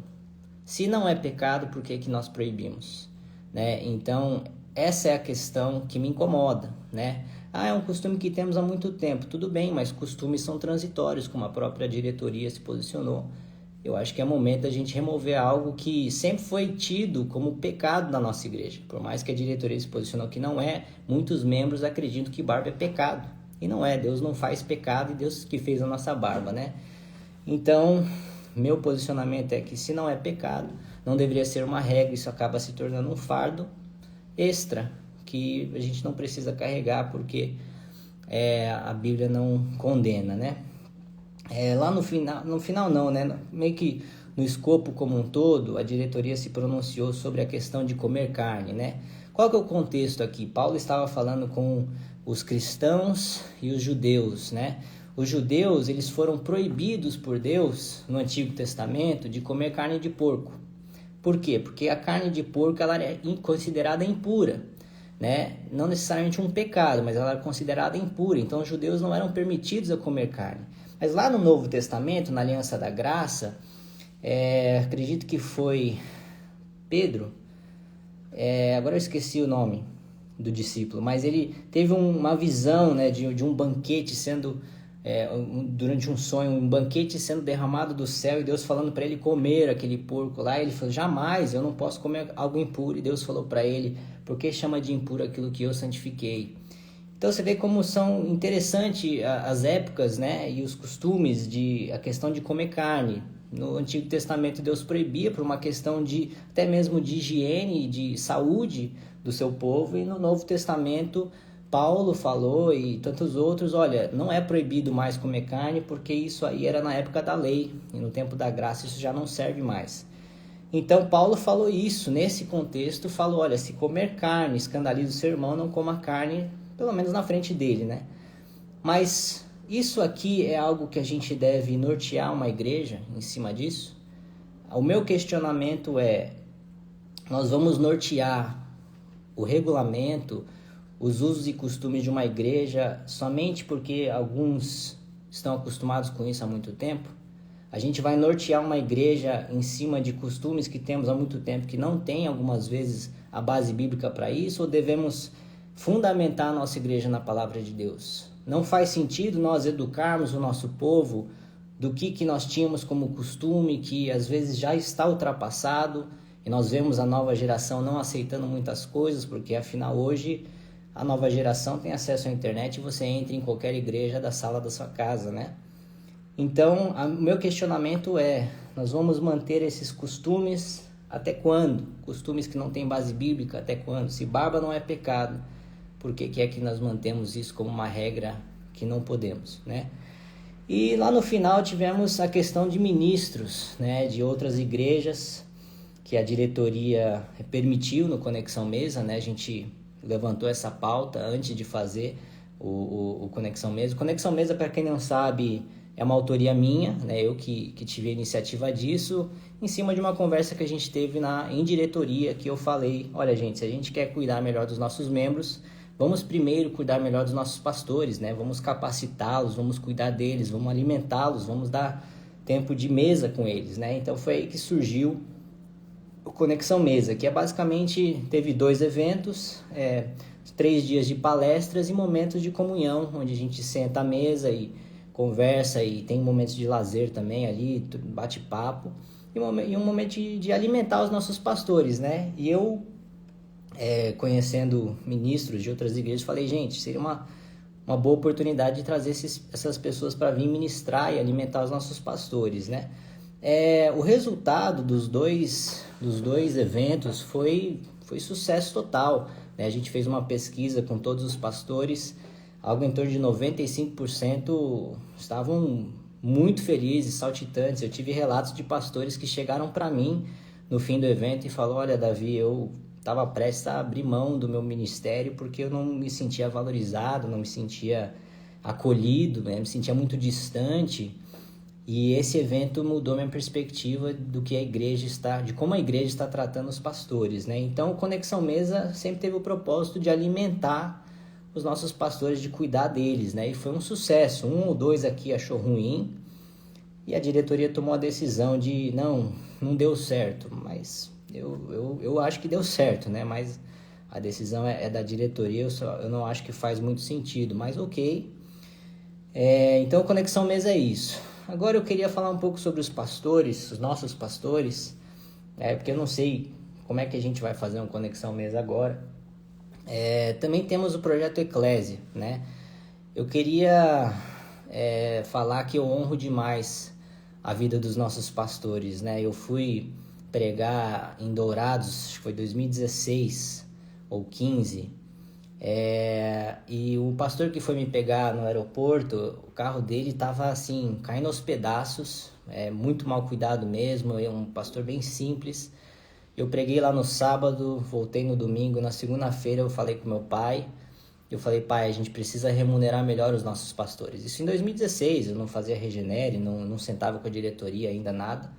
Se não é pecado, por que nós proibimos, né? Então, essa é a questão que me incomoda, né? É um costume que temos há muito tempo. Tudo bem, mas costumes são transitórios, como a própria diretoria se posicionou. Eu acho que é momento da gente remover algo que sempre foi tido como pecado na nossa igreja. Por mais que a diretoria se posicionou que não é, muitos membros acreditam que barba é pecado. E não é, Deus não faz pecado e Deus que fez a nossa barba, né? Então, meu posicionamento é que se não é pecado, não deveria ser uma regra, isso acaba se tornando um fardo extra, que a gente não precisa carregar porque a Bíblia não condena, né? Lá no final não, né? Meio que no escopo como um todo, a diretoria se pronunciou sobre a questão de comer carne, né? Qual que é o contexto aqui? Paulo estava falando com os cristãos e os judeus, né? Os judeus, eles foram proibidos por Deus, no Antigo Testamento, de comer carne de porco. Por quê? Porque a carne de porco ela é considerada impura, né? Não necessariamente um pecado, mas ela era considerada impura. Então, os judeus não eram permitidos a comer carne. Mas lá no Novo Testamento, na Aliança da Graça, acredito que foi Pedro, agora eu esqueci o nome do discípulo, mas ele teve uma visão, né, de um banquete sendo, durante um sonho, um banquete sendo derramado do céu e Deus falando para ele comer aquele porco lá. Ele falou, jamais, eu não posso comer algo impuro. E Deus falou para ele, por que chama de impuro aquilo que eu santifiquei? Então você vê como são interessantes as épocas, né, e os costumes, a questão de comer carne. No Antigo Testamento Deus proibia por uma questão até mesmo de higiene, de saúde do seu povo, e no Novo Testamento Paulo falou e tantos outros, olha, não é proibido mais comer carne porque isso aí era na época da lei, e no tempo da graça isso já não serve mais. Então Paulo falou isso, nesse contexto, falou, olha, se comer carne escandaliza o seu irmão, não coma carne, pelo menos na frente dele, né? Mas isso aqui é algo que a gente deve nortear uma igreja em cima disso? O meu questionamento é, nós vamos nortear o regulamento, os usos e costumes de uma igreja somente porque alguns estão acostumados com isso há muito tempo? A gente vai nortear uma igreja em cima de costumes que temos há muito tempo, que não tem algumas vezes a base bíblica para isso, ou devemos fundamentar a nossa igreja na palavra de Deus? Não faz sentido nós educarmos o nosso povo do que nós tínhamos como costume, que às vezes já está ultrapassado, e nós vemos a nova geração não aceitando muitas coisas, porque afinal hoje a nova geração tem acesso à internet e você entra em qualquer igreja da sala da sua casa, né? Então, o meu questionamento é, nós vamos manter esses costumes até quando? Costumes que não têm base bíblica, até quando? Se barba não é pecado, por que é que nós mantemos isso como uma regra que não podemos, né? E lá no final tivemos a questão de ministros, né, de outras igrejas que a diretoria permitiu no Conexão Mesa, né? A gente levantou essa pauta antes de fazer o Conexão Mesa. O Conexão Mesa, para quem não sabe, é uma autoria minha, né? Eu que tive a iniciativa disso, em cima de uma conversa que a gente teve em diretoria, que eu falei, olha gente, se a gente quer cuidar melhor dos nossos membros, vamos primeiro cuidar melhor dos nossos pastores, né? Vamos capacitá-los, vamos cuidar deles, vamos alimentá-los, vamos dar tempo de mesa com eles, né? Então foi aí que surgiu o Conexão Mesa, que basicamente teve 2 eventos, 3 dias de palestras e momentos de comunhão, onde a gente senta à mesa e conversa, e tem momentos de lazer também ali, bate-papo, e um momento de alimentar os nossos pastores, né? E eu, conhecendo ministros de outras igrejas, falei, gente, seria uma boa oportunidade de trazer essas pessoas para vir ministrar e alimentar os nossos pastores, né? O resultado dos dois eventos foi sucesso total, né? A gente fez uma pesquisa com todos os pastores, algo em torno de 95% estavam muito felizes, saltitantes. Eu tive relatos de pastores que chegaram para mim no fim do evento e falaram, olha Davi, eu estava prestes a abrir mão do meu ministério porque eu não me sentia valorizado, não me sentia acolhido, né? Me sentia muito distante. E esse evento mudou minha perspectiva do que a igreja de como a igreja está tratando os pastores, né? Então, o Conexão Mesa sempre teve o propósito de alimentar os nossos pastores, de cuidar deles, né? E foi um sucesso. 1 ou 2 aqui achou ruim e a diretoria tomou a decisão de não deu certo, mas eu acho que deu certo, né? Mas a decisão é da diretoria, eu não acho que faz muito sentido, mas ok. Então, o Conexão Mesa é isso. Agora eu queria falar um pouco sobre os pastores, os nossos pastores, porque eu não sei como é que a gente vai fazer uma Conexão Mesa agora. Também temos o projeto Eclésia, né? Eu queria falar que eu honro demais a vida dos nossos pastores, né? Eu fui pregar em Dourados, acho que foi 2016 ou 15, e o pastor que foi me pegar no aeroporto, o carro dele estava assim, caindo aos pedaços, muito mal cuidado mesmo, é um pastor bem simples. Eu preguei lá no sábado, voltei no domingo, na segunda-feira eu falei com meu pai, eu falei, pai, a gente precisa remunerar melhor os nossos pastores. Isso em 2016, eu não fazia Regenere, não sentava com a diretoria ainda, nada.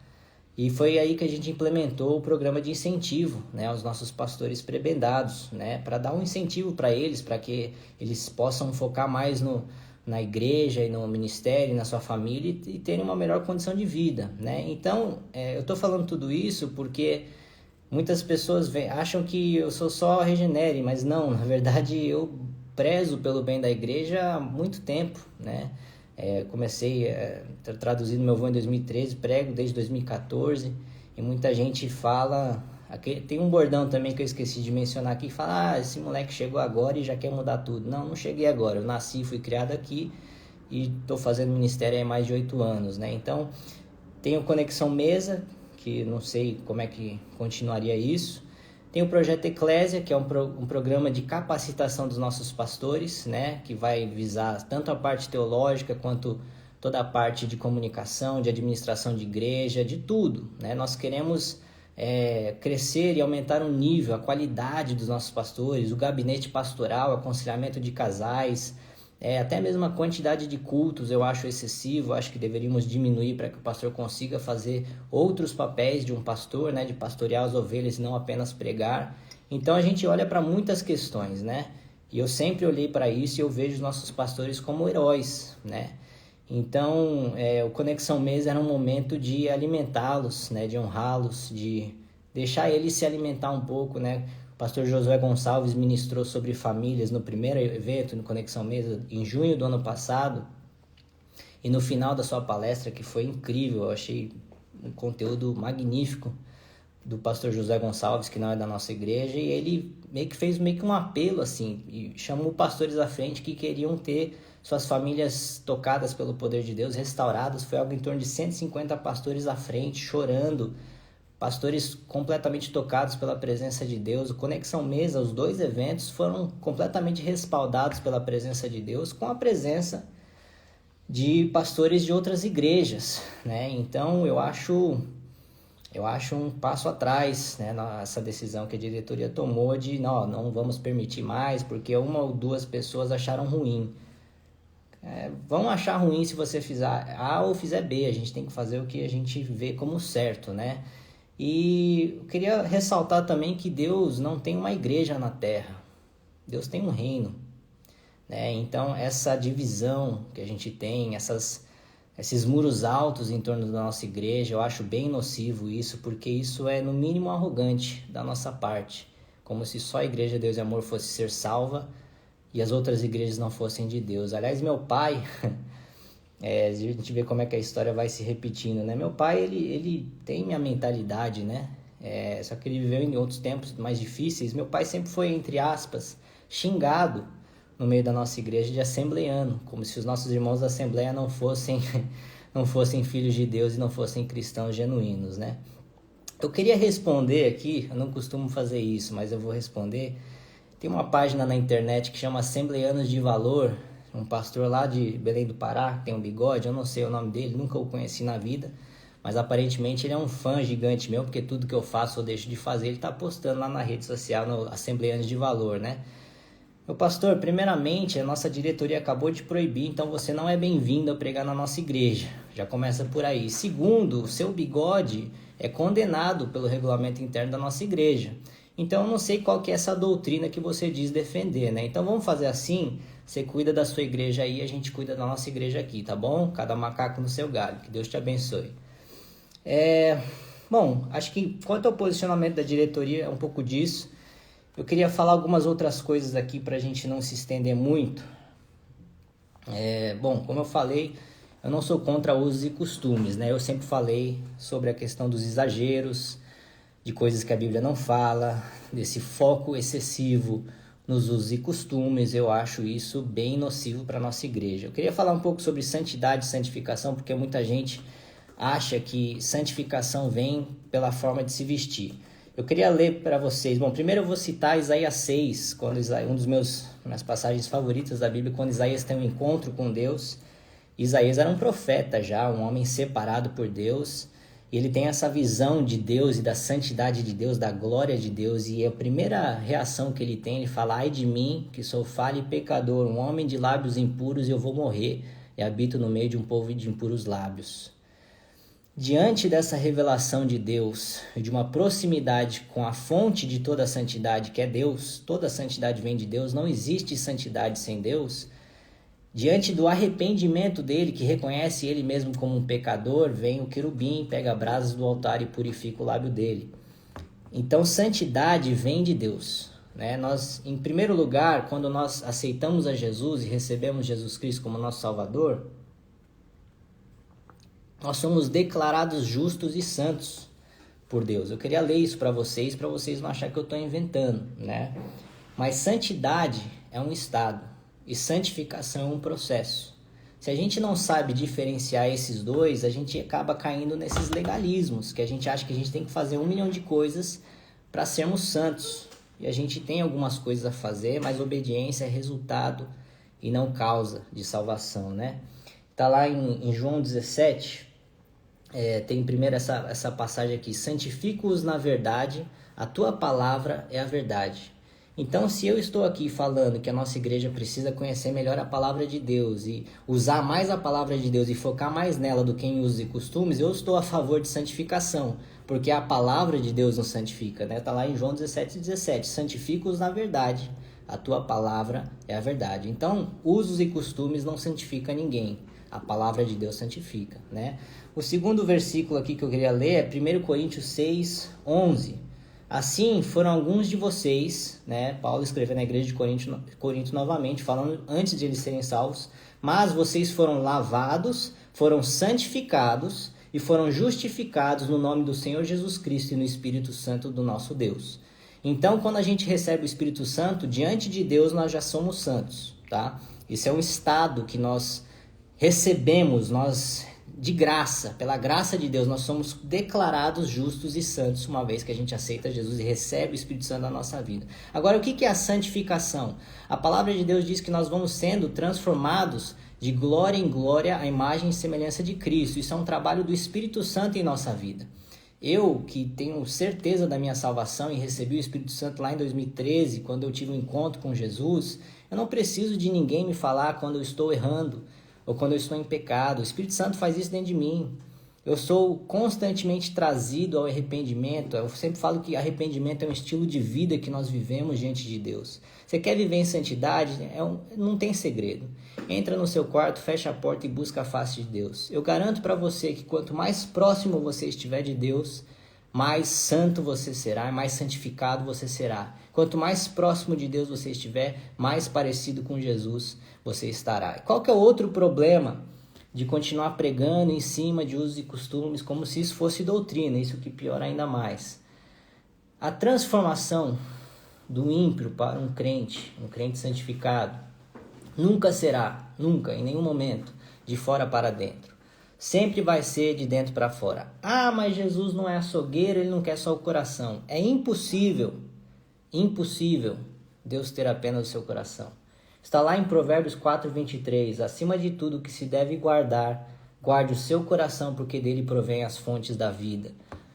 E foi aí que a gente implementou o programa de incentivo, né, aos nossos pastores prebendados, né, para dar um incentivo para eles, para que eles possam focar mais na igreja e no ministério, na sua família e terem uma melhor condição de vida, né? Então, eu estou falando tudo isso porque muitas pessoas acham que eu sou só Regenere, mas não, na verdade eu prezo pelo bem da igreja há muito tempo, né? Comecei traduzindo meu avô em 2013, prego desde 2014, e muita gente fala, Tem um bordão também que eu esqueci de mencionar aqui, que fala, esse moleque chegou agora e já quer mudar tudo. Não cheguei agora, eu nasci, fui criado aqui e estou fazendo ministério há mais de 8 anos, né? Então, tenho Conexão Mesa, que não sei como é que continuaria isso. Tem o Projeto Eclésia, que é um programa de capacitação dos nossos pastores, né? Que vai visar tanto a parte teológica quanto toda a parte de comunicação, de administração de igreja, de tudo, né? Nós queremos crescer e aumentar o nível, a qualidade dos nossos pastores, o gabinete pastoral, aconselhamento de casais, até mesmo a quantidade de cultos eu acho excessivo, acho que deveríamos diminuir para que o pastor consiga fazer outros papéis de um pastor, né, de pastorear as ovelhas e não apenas pregar. Então a gente olha para muitas questões, né? E eu sempre olhei para isso e eu vejo os nossos pastores como heróis, né? Então, o Conexão Mesa era um momento de alimentá-los, né, de honrá-los, de deixar eles se alimentar um pouco, né? O pastor Josué Gonçalves ministrou sobre famílias no primeiro evento, no Conexão Mesa, em junho do ano passado. E no final da sua palestra, que foi incrível, eu achei um conteúdo magnífico do pastor José Gonçalves, que não é da nossa igreja, e ele fez um apelo, assim, e chamou pastores à frente que queriam ter suas famílias tocadas pelo poder de Deus, restauradas. Foi algo em torno de 150 pastores à frente, chorando, pastores completamente tocados pela presença de Deus. O Conexão Mesa, os 2 eventos foram completamente respaldados pela presença de Deus, com a presença de pastores de outras igrejas, né? Então eu acho um passo atrás, né, nessa decisão que a diretoria tomou de não vamos permitir mais, porque 1 ou 2 pessoas acharam ruim. Vão achar ruim se você fizer A ou fizer B, a gente tem que fazer o que a gente vê como certo, né? E eu queria ressaltar também que Deus não tem uma igreja na terra, Deus tem um reino, né? Então essa divisão que a gente tem, esses muros altos em torno da nossa igreja, eu acho bem nocivo isso, porque isso é no mínimo arrogante da nossa parte, como se só a igreja Deus e Amor fosse ser salva e as outras igrejas não fossem de Deus. Aliás, meu pai, a gente vê como é que a história vai se repetindo, né? Meu pai, ele tem minha mentalidade, né? Só que ele viveu em outros tempos mais difíceis. Meu pai sempre foi, entre aspas, xingado no meio da nossa igreja de assembleiano, como se os nossos irmãos da assembleia não fossem filhos de Deus e não fossem cristãos genuínos, né? Eu queria responder aqui, eu não costumo fazer isso, mas eu vou responder. Tem uma página na internet que chama Assembleianos de Valor, um pastor lá de Belém do Pará, que tem um bigode, eu não sei o nome dele, nunca o conheci na vida, mas aparentemente ele é um fã gigante meu, porque tudo que eu faço ou deixo de fazer, ele está postando lá na rede social, no Assembleianos de Valor, né? Meu pastor, primeiramente, a nossa diretoria acabou de proibir, então você não é bem-vindo a pregar na nossa igreja. Já começa por aí. Segundo, o seu bigode é condenado pelo regulamento interno da nossa igreja. Então eu não sei qual que é essa doutrina que você diz defender, né? Então vamos fazer assim, você cuida da sua igreja aí, a gente cuida da nossa igreja aqui, tá bom? Cada macaco no seu galho, que Deus te abençoe. Bom, acho que quanto ao posicionamento da diretoria, é um pouco disso. Eu queria falar algumas outras coisas aqui para a gente não se estender muito. Bom, como eu falei, eu não sou contra usos e costumes, né? Eu sempre falei sobre a questão dos exageros, de coisas que a Bíblia não fala, desse foco excessivo nos usos e costumes. Eu acho isso bem nocivo para a nossa igreja. Eu queria falar um pouco sobre santidade e santificação, porque muita gente acha que santificação vem pela forma de se vestir. Eu queria ler para vocês. Bom, primeiro eu vou citar Isaías 6, quando um dos minhas passagens favoritas da Bíblia, quando Isaías tem um encontro com Deus. Isaías era um profeta já, um homem separado por Deus. E ele tem essa visão de Deus e da santidade de Deus, da glória de Deus. E a primeira reação que ele tem, ele fala: ai de mim, que sou falho e pecador, um homem de lábios impuros, e eu vou morrer, e habito no meio de um povo de impuros lábios. Diante dessa revelação de Deus, de uma proximidade com a fonte de toda a santidade, que é Deus, toda a santidade vem de Deus, não existe santidade sem Deus. Diante do arrependimento dele, que reconhece ele mesmo como um pecador, vem o querubim, pega brasas do altar e purifica o lábio dele. Então, santidade vem de Deus, né? Nós, em primeiro lugar, quando nós aceitamos a Jesus e recebemos Jesus Cristo como nosso Salvador, nós somos declarados justos e santos por Deus. Eu queria ler isso para vocês não acharem que eu estou inventando, né? Mas santidade é um estado e santificação é um processo. Se a gente não sabe diferenciar esses dois, a gente acaba caindo nesses legalismos, que a gente acha que a gente tem que fazer 1 milhão de coisas para sermos santos. E a gente tem algumas coisas a fazer, mas obediência é resultado e não causa de salvação, né? Tá lá em João 17, tem primeiro essa passagem aqui: santifica-os na verdade, a tua palavra é a verdade. Então, se eu estou aqui falando que a nossa igreja precisa conhecer melhor a palavra de Deus e usar mais a palavra de Deus e focar mais nela do que em usos e costumes, eu estou a favor de santificação, porque a palavra de Deus nos santifica, né? Tá lá em João 17:17, santifica-os na verdade, a tua palavra é a verdade. Então, usos e costumes não santificam ninguém, a palavra de Deus santifica, né? O segundo versículo aqui que eu queria ler é 1 Coríntios 6:11. Assim foram alguns de vocês, né? Paulo escreveu na igreja de Corinto novamente, falando antes de eles serem salvos, mas vocês foram lavados, foram santificados e foram justificados no nome do Senhor Jesus Cristo e no Espírito Santo do nosso Deus. Então, quando a gente recebe o Espírito Santo, diante de Deus nós já somos santos, tá? Isso é um estado que nós recebemos, nós de graça, pela graça de Deus, nós somos declarados justos e santos uma vez que a gente aceita Jesus e recebe o Espírito Santo na nossa vida. Agora, o que é a santificação? A palavra de Deus diz que nós vamos sendo transformados de glória em glória à imagem e semelhança de Cristo. Isso é um trabalho do Espírito Santo em nossa vida. Eu, que tenho certeza da minha salvação e recebi o Espírito Santo lá em 2013, quando eu tive um encontro com Jesus, eu não preciso de ninguém me falar quando eu estou errando ou quando eu estou em pecado. O Espírito Santo faz isso dentro de mim. Eu sou constantemente trazido ao arrependimento. Eu sempre falo que arrependimento é um estilo de vida que nós vivemos diante de Deus. Você quer viver em santidade? Não tem segredo. Entra no seu quarto, fecha a porta e busca a face de Deus. Eu garanto para você que quanto mais próximo você estiver de Deus, mais santo você será, mais santificado você será. Quanto mais próximo de Deus você estiver, mais parecido com Jesus você estará. Qual que é o outro problema de continuar pregando em cima de usos e costumes como se isso fosse doutrina? Isso que piora ainda mais. A transformação do ímpio para um crente santificado, nunca será, nunca, em nenhum momento, de fora para dentro. Sempre vai ser de dentro para fora. Ah, mas Jesus não é açougueiro, ele não quer só o coração. É impossível Deus ter apenas o seu coração. Está lá em Provérbios 4:23, acima de tudo que se deve guardar, guarde o seu coração, porque dele provém as fontes da vida.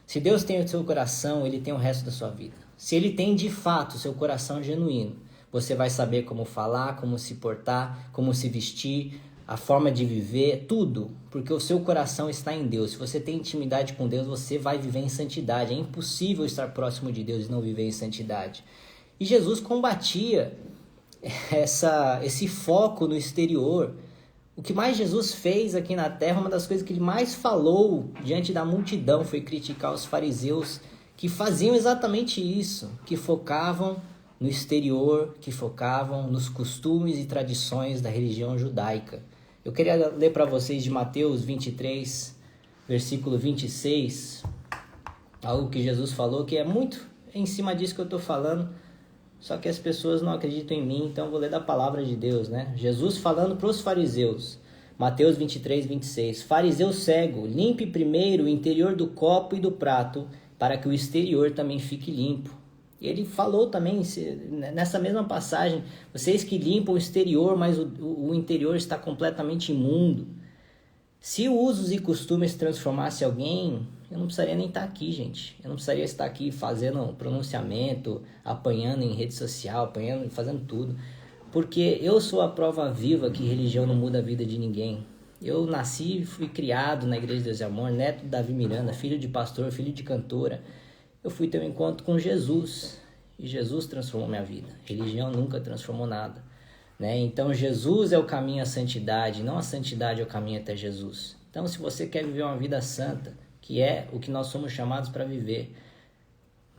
Se Deus tem o seu coração, ele tem o resto da sua vida. Se ele tem de fato o seu coração genuíno, você vai saber como falar, como se portar, como se vestir, a forma de viver, tudo, porque o seu coração está em Deus. Se você tem intimidade com Deus, você vai viver em santidade. É impossível estar próximo de Deus e não viver em santidade. E Jesus combatia esse foco no exterior. O que mais Jesus fez aqui na terra, uma das coisas que ele mais falou diante da multidão foi criticar os fariseus que faziam exatamente isso, que focavam no exterior, que focavam nos costumes e tradições da religião judaica. Eu queria ler para vocês de Mateus 23, versículo 26, algo que Jesus falou que é muito em cima disso que eu estou falando, só que as pessoas não acreditam em mim, então eu vou ler da palavra de Deus, né? Jesus falando para os fariseus, Mateus 23, 26. Fariseu cego, limpe primeiro o interior do copo e do prato, para que o exterior também fique limpo. Ele falou também, nessa mesma passagem, vocês que limpam o exterior, mas o interior está completamente imundo. Se usos e costumes transformasse alguém, eu não precisaria nem estar aqui, gente. Eu não precisaria estar aqui fazendo pronunciamento, apanhando em rede social, apanhando, fazendo tudo. Porque eu sou a prova viva que religião não muda a vida de ninguém. Eu nasci e fui criado na Igreja de Deus e Amor, neto de Davi Miranda, filho de pastor, filho de cantora. Eu fui ter um encontro com Jesus e Jesus transformou minha vida. Religião nunca transformou nada, né? Então Jesus é o caminho à santidade, não a santidade é o caminho até Jesus. Então se você quer viver uma vida santa, que é o que nós somos chamados para viver,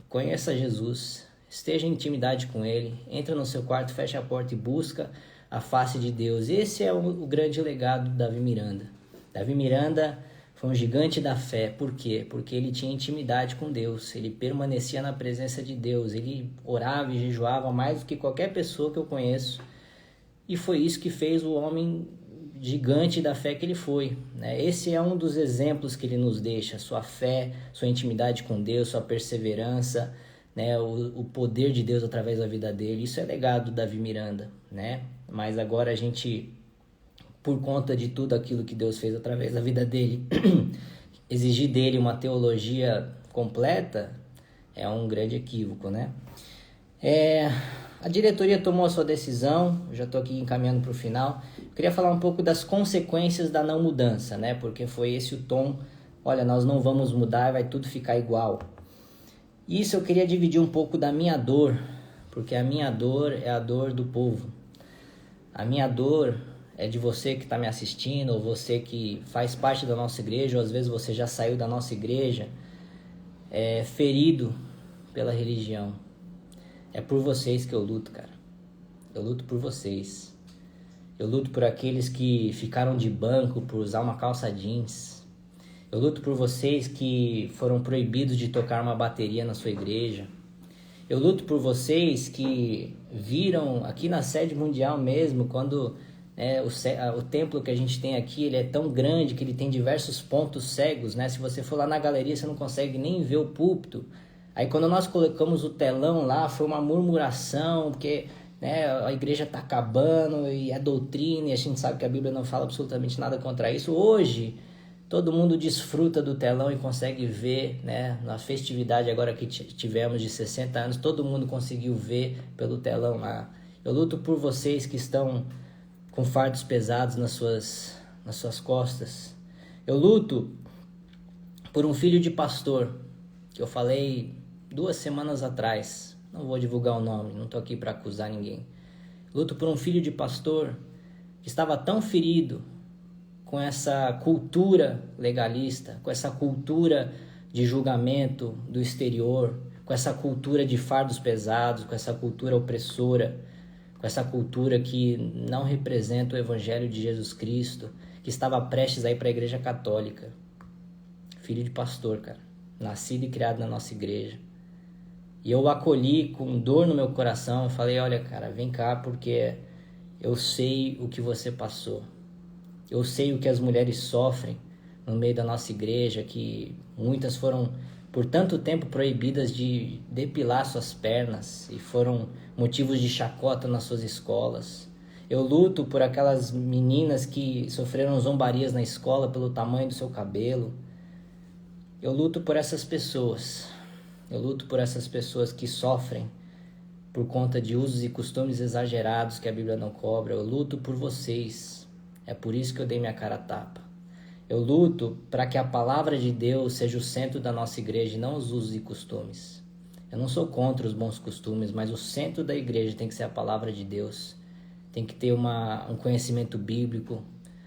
conheça Jesus, esteja em intimidade com Ele, entra no seu quarto, fecha a porta e busca a face de Deus. Esse é o grande legado de Davi Miranda. Davi Miranda Foi um gigante da fé. Por quê? Porque ele tinha intimidade com Deus. Ele permanecia na presença de Deus. Ele orava e jejuava mais do que qualquer pessoa que eu conheço. E foi isso que fez o homem gigante da fé que ele foi, né? Esse é um dos exemplos que ele nos deixa. Sua fé, sua intimidade com Deus, sua perseverança, né? O poder de Deus através da vida dele. Isso é legado do Davi Miranda, né? Mas agora a gente, por conta de tudo aquilo que Deus fez através da vida dele, exigir dele uma teologia completa é um grande equívoco, né? A diretoria tomou a sua decisão, já estou aqui encaminhando para o final. Eu queria falar um pouco das consequências da não mudança, né? Porque foi esse o tom, olha, nós não vamos mudar, vai tudo ficar igual. Isso eu queria dividir um pouco da minha dor, porque a minha dor é a dor do povo. A minha dor é de você que está me assistindo, ou você que faz parte da nossa igreja, ou às vezes você já saiu da nossa igreja, ferido pela religião. É por vocês que eu luto, cara. Eu luto por vocês. Eu luto por aqueles que ficaram de banco por usar uma calça jeans. Eu luto por vocês que foram proibidos de tocar uma bateria na sua igreja. Eu luto por vocês que viram aqui na sede mundial mesmo, quando o templo que a gente tem aqui, ele é tão grande que ele tem diversos pontos cegos, né? Se você for lá na galeria, você não consegue nem ver o púlpito. Aí quando nós colocamos o telão lá, foi uma murmuração, porque, né, a igreja está acabando e é doutrina, e a gente sabe que a Bíblia não fala absolutamente nada contra isso. Hoje, todo mundo desfruta do telão e consegue ver, né, na festividade agora que tivemos de 60 anos, todo mundo conseguiu ver pelo telão lá. Eu luto por vocês que estão com fardos pesados nas suas costas. Eu luto por um filho de pastor, que eu falei 2 semanas atrás, não vou divulgar o nome, não estou aqui para acusar ninguém. Luto por um filho de pastor que estava tão ferido com essa cultura legalista, com essa cultura de julgamento do exterior, com essa cultura de fardos pesados, com essa cultura opressora, com essa cultura que não representa o Evangelho de Jesus Cristo, que estava prestes a ir para a Igreja Católica. Filho de pastor, cara, nascido e criado na nossa igreja. E eu o acolhi com dor no meu coração. Eu falei, olha, cara, vem cá, porque eu sei o que você passou. Eu sei o que as mulheres sofrem no meio da nossa igreja, que muitas foram por tanto tempo proibidas de depilar suas pernas e foram motivos de chacota nas suas escolas. Eu luto por aquelas meninas que sofreram zombarias na escola pelo tamanho do seu cabelo. Eu luto por essas pessoas. Eu luto por essas pessoas que sofrem por conta de usos e costumes exagerados que a Bíblia não cobra. Eu luto por vocês. É por isso que eu dei minha cara a tapa. Eu luto para que a palavra de Deus seja o centro da nossa igreja e não os usos e costumes. Eu não sou contra os bons costumes, mas o centro da igreja tem que ser a palavra de Deus. Tem que ter um conhecimento bíblico.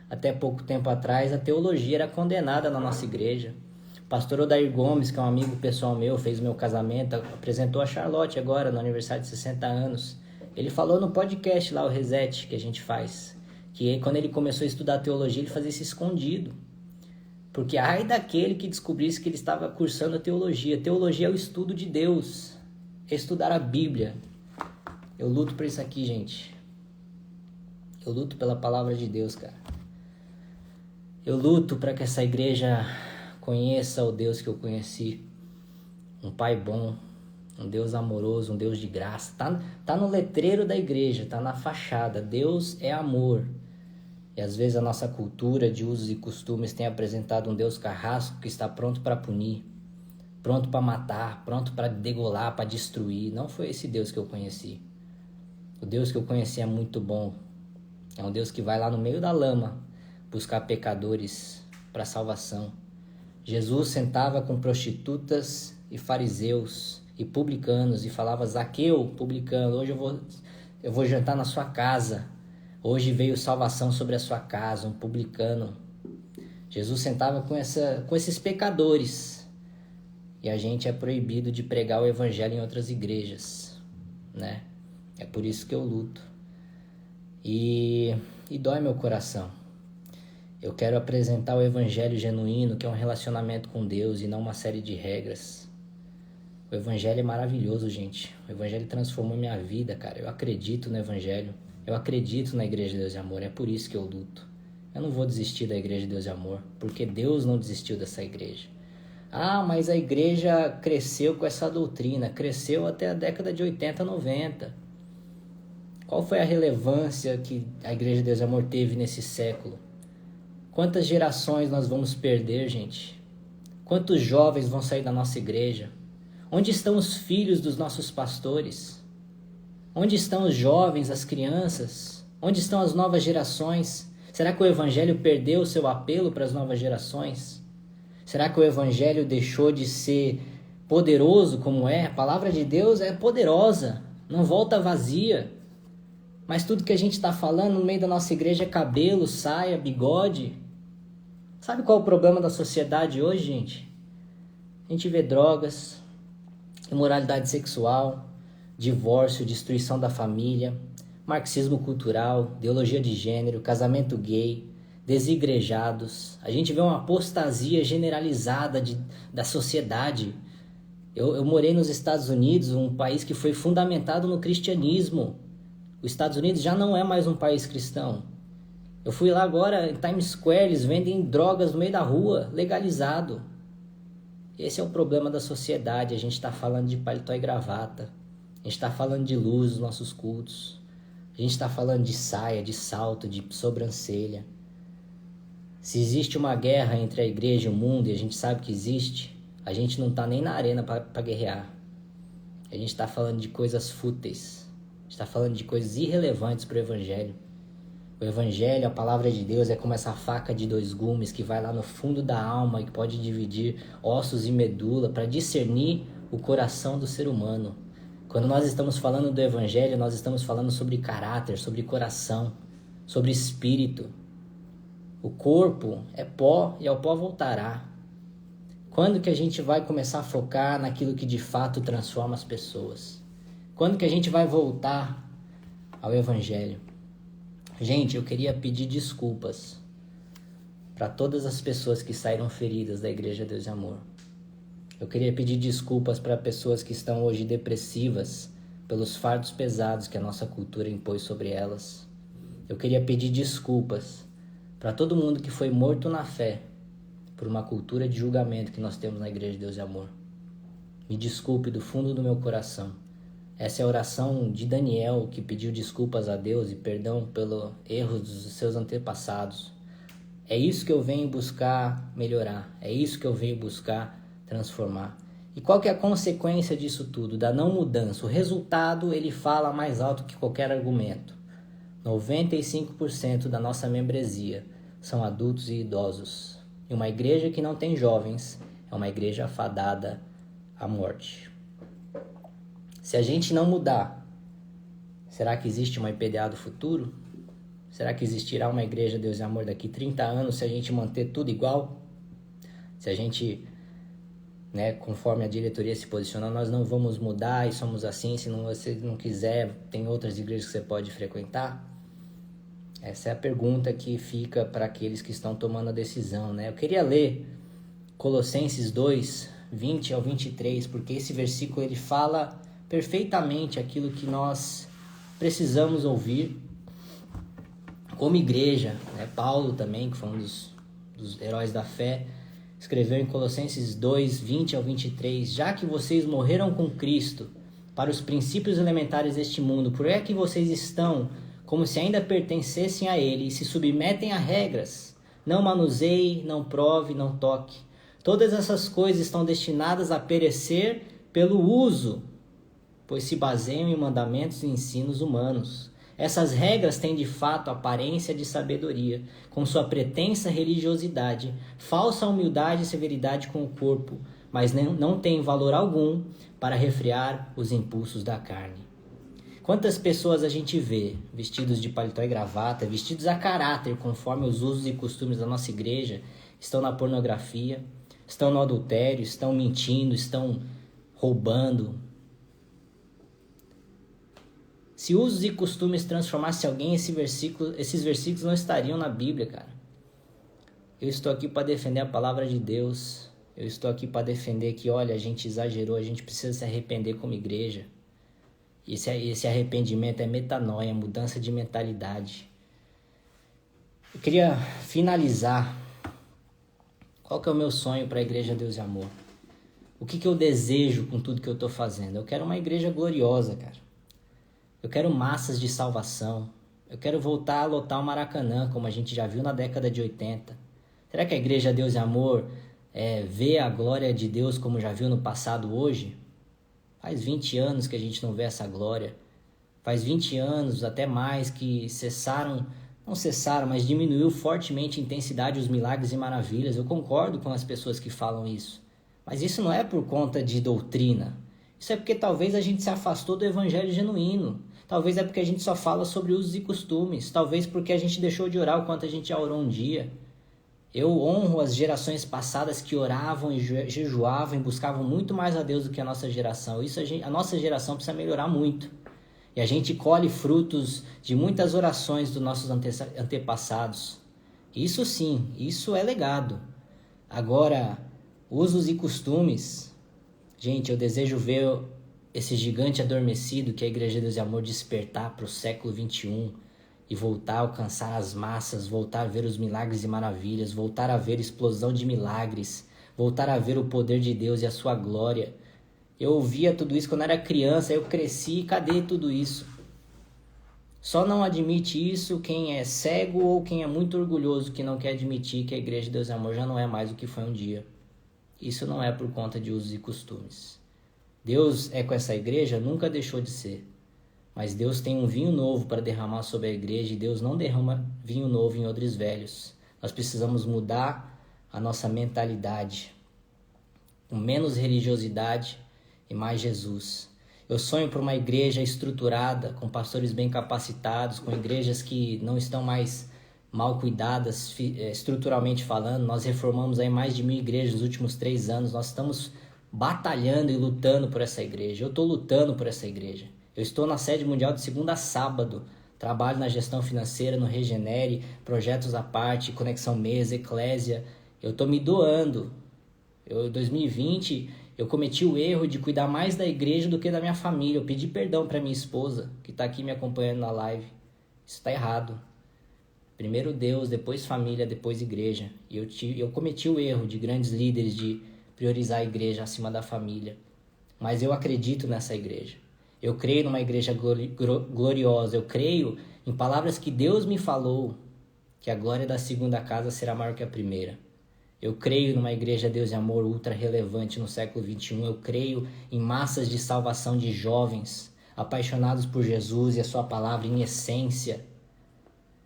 Até pouco tempo atrás, a teologia era condenada na nossa igreja. O pastor Odair Gomes, que é um amigo pessoal meu, fez o meu casamento, apresentou a Charlotte agora, no aniversário de 60 anos. Ele falou no podcast lá, o Reset, que a gente faz, que quando ele começou a estudar teologia, ele fazia isso escondido. Porque ai daquele que descobrisse que ele estava cursando a teologia. Teologia é o estudo de Deus, é estudar a Bíblia. Eu luto por isso aqui, gente. Eu luto pela palavra de Deus, cara. Eu luto para que essa igreja conheça o Deus que eu conheci. Um Pai bom, um Deus amoroso, um Deus de graça. Tá no letreiro da igreja, tá na fachada. Deus é amor. E às vezes a nossa cultura de usos e costumes tem apresentado um Deus carrasco que está pronto para punir, pronto para matar, pronto para degolar, para destruir. Não foi esse Deus que eu conheci. O Deus que eu conheci é muito bom. É um Deus que vai lá no meio da lama buscar pecadores para salvação. Jesus sentava com prostitutas e fariseus e publicanos e falava: Zaqueu, publicano, hoje eu vou jantar na sua casa. Hoje veio salvação sobre a sua casa, um publicano. Jesus sentava com esses pecadores. E a gente é proibido de pregar o evangelho em outras igrejas, né? É por isso que eu luto. E dói meu coração. Eu quero apresentar o evangelho genuíno, que é um relacionamento com Deus e não uma série de regras. O evangelho é maravilhoso, gente. O evangelho transformou minha vida, cara. Eu acredito no evangelho. Eu acredito na Igreja de Deus e Amor. É por isso que eu luto. Eu não vou desistir da Igreja de Deus e Amor, porque Deus não desistiu dessa igreja. Ah, mas a igreja cresceu com essa doutrina. Cresceu até a década de 80, 90. Qual foi a relevância que a Igreja de Deus e Amor teve nesse século? Quantas gerações nós vamos perder, gente? Quantos jovens vão sair da nossa igreja? Onde estão os filhos dos nossos pastores? Onde estão os jovens, as crianças? Onde estão as novas gerações? Será que o evangelho perdeu o seu apelo para as novas gerações? Será que o evangelho deixou de ser poderoso como é? A palavra de Deus é poderosa, não volta vazia. Mas tudo que a gente está falando no meio da nossa igreja é cabelo, saia, bigode. Sabe qual é o problema da sociedade hoje, gente? A gente vê drogas, imoralidade sexual, divórcio, destruição da família, marxismo cultural, ideologia de gênero, casamento gay, desigrejados. A gente vê uma apostasia generalizada da sociedade. Eu morei nos Estados Unidos, um país que foi fundamentado no cristianismo. Os Estados Unidos já não é mais um país cristão. Eu fui lá agora em Times Square, eles vendem drogas no meio da rua, legalizado. Esse é o problema da sociedade. A gente está falando de paletó e gravata. A gente está falando de luz nos nossos cultos. A gente está falando de saia, de salto, de sobrancelha. Se existe uma guerra entre a igreja e o mundo, e a gente sabe que existe, a gente não está nem na arena para guerrear. A gente está falando de coisas fúteis. A gente está falando de coisas irrelevantes para o evangelho. O evangelho, a palavra de Deus, é como essa faca de 2 gumes que vai lá no fundo da alma e que pode dividir ossos e medula para discernir o coração do ser humano. Quando nós estamos falando do evangelho, nós estamos falando sobre caráter, sobre coração, sobre espírito. O corpo é pó e ao pó voltará. Quando que a gente vai começar a focar naquilo que de fato transforma as pessoas? Quando que a gente vai voltar ao evangelho? Gente, eu queria pedir desculpas para todas as pessoas que saíram feridas da Igreja Deus e Amor. Eu queria pedir desculpas para pessoas que estão hoje depressivas pelos fardos pesados que a nossa cultura impôs sobre elas. Eu queria pedir desculpas para todo mundo que foi morto na fé por uma cultura de julgamento que nós temos na Igreja Deus e Amor. Me desculpe do fundo do meu coração. Essa é a oração de Daniel, que pediu desculpas a Deus e perdão pelo erro dos seus antepassados. É isso que eu venho buscar melhorar. É isso que eu venho buscar transformar. E qual que é a consequência disso tudo? Da não mudança. O resultado, ele fala mais alto que qualquer argumento. 95% da nossa membresia são adultos e idosos. E uma igreja que não tem jovens é uma igreja fadada à morte. Se a gente não mudar, será que existe uma IPDA do futuro? Será que existirá uma Igreja Deus e Amor daqui 30 anos se a gente manter tudo igual? Se a gente, conforme a diretoria se posicionar, nós não vamos mudar e somos assim, se você não quiser, tem outras igrejas que você pode frequentar? Essa é a pergunta que fica para aqueles que estão tomando a decisão, Eu queria ler Colossenses 2, 20 ao 23, porque esse versículo ele fala perfeitamente aquilo que nós precisamos ouvir como igreja. Paulo também, que foi um dos heróis da fé, escreveu em Colossenses 2, 20 ao 23, já que vocês morreram com Cristo para os princípios elementares deste mundo, por que vocês estão como se ainda pertencessem a ele e se submetem a regras? Não manuseie, não prove, não toque. Todas essas coisas estão destinadas a perecer pelo uso, pois se baseiam em mandamentos e ensinos humanos. Essas regras têm de fato aparência de sabedoria, com sua pretensa religiosidade, falsa humildade e severidade com o corpo, mas não têm valor algum para refrear os impulsos da carne. Quantas pessoas a gente vê vestidos de paletó e gravata, vestidos a caráter, conforme os usos e costumes da nossa igreja, estão na pornografia, estão no adultério, estão mentindo, estão roubando. Se usos e costumes transformassem alguém, esses versículos não estariam na Bíblia, cara. Eu estou aqui para defender a palavra de Deus. Eu estou aqui para defender que, olha, a gente exagerou, a gente precisa se arrepender como igreja. Esse arrependimento é metanoia, mudança de mentalidade. Eu queria finalizar. Qual que é o meu sonho para a Igreja Deus e Amor? O que eu desejo com tudo que eu estou fazendo? Eu quero uma igreja gloriosa, cara. Eu quero massas de salvação. Eu quero voltar a lotar o Maracanã, como a gente já viu na década de 80. Será que a Igreja Deus e Amor vê a glória de Deus como já viu no passado hoje? Faz 20 anos que a gente não vê essa glória. Faz 20 anos, até mais, que não cessaram, mas diminuiu fortemente a intensidade dos milagres e maravilhas. Eu concordo com as pessoas que falam isso. Mas isso não é por conta de doutrina. Isso é porque talvez a gente se afastou do evangelho genuíno. Talvez é porque a gente só fala sobre usos e costumes. Talvez porque a gente deixou de orar o quanto a gente já orou um dia. Eu honro as gerações passadas que oravam e jejuavam e buscavam muito mais a Deus do que a nossa geração. A nossa geração precisa melhorar muito. E a gente colhe frutos de muitas orações dos nossos antepassados. Isso sim, isso é legado. Agora, usos e costumes. Gente, eu desejo ver esse gigante adormecido que é a Igreja de Deus e Amor despertar para o século XXI e voltar a alcançar as massas, voltar a ver os milagres e maravilhas, voltar a ver explosão de milagres, voltar a ver o poder de Deus e a sua glória. Eu ouvia tudo isso quando era criança, eu cresci e cadê tudo isso? Só não admite isso quem é cego ou quem é muito orgulhoso que não quer admitir que a Igreja de Deus e Amor já não é mais o que foi um dia. Isso não é por conta de usos e costumes. Deus é com essa igreja? Nunca deixou de ser. Mas Deus tem um vinho novo para derramar sobre a igreja e Deus não derrama vinho novo em odres velhos. Nós precisamos mudar a nossa mentalidade. Com menos religiosidade e mais Jesus. Eu sonho por uma igreja estruturada, com pastores bem capacitados, com igrejas que não estão mais mal cuidadas, estruturalmente falando. Nós reformamos aí mais de 1.000 igrejas nos últimos 3 anos. Nós estamos batalhando e lutando por essa igreja. Eu estou lutando por essa igreja. Eu estou na sede mundial de segunda a sábado. Trabalho na gestão financeira, no Regenere, projetos à parte, Conexão Mesa, Eclésia. Eu estou me doando. Em 2020, eu cometi o erro de cuidar mais da igreja do que da minha família. Eu pedi perdão para minha esposa, que está aqui me acompanhando na live. Isso está errado. Primeiro Deus, depois família, depois igreja. E eu cometi o erro de grandes líderes de priorizar a igreja acima da família. Mas eu acredito nessa igreja. Eu creio numa igreja gloriosa. Eu creio em palavras que Deus me falou, que a glória da segunda casa será maior que a primeira. Eu creio numa igreja Deus e Amor ultra relevante no século XXI. Eu creio em massas de salvação de jovens apaixonados por Jesus e a sua palavra em essência.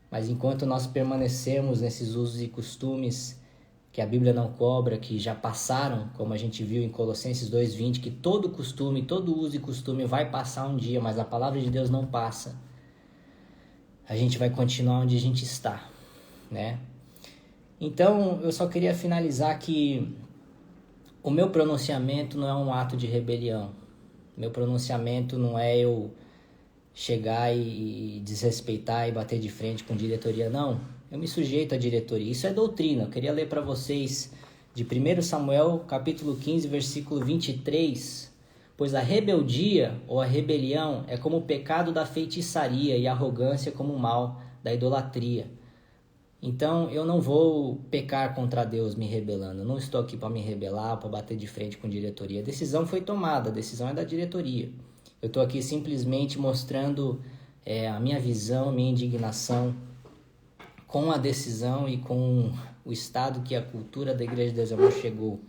Mas enquanto nós permanecemos nesses usos e costumes que a Bíblia não cobra, que já passaram, como a gente viu em Colossenses 2:20, que todo costume, todo uso e costume vai passar um dia, mas a palavra de Deus não passa. A gente vai continuar onde a gente está, né? Então, eu só queria finalizar que o meu pronunciamento não é um ato de rebelião. Meu pronunciamento não é eu chegar e desrespeitar e bater de frente com diretoria, não. Eu me sujeito à diretoria. Isso é doutrina. Eu queria ler para vocês de 1 Samuel, capítulo 15, versículo 23. Pois a rebeldia ou a rebelião é como o pecado da feitiçaria e a arrogância como o mal da idolatria. Então, eu não vou pecar contra Deus me rebelando. Eu não estou aqui para me rebelar, para bater de frente com diretoria. A decisão foi tomada, a decisão é da diretoria. Eu estou aqui simplesmente mostrando a minha visão, minha indignação com a decisão e com o estado que a cultura da Igreja de Deus e Amor chegou.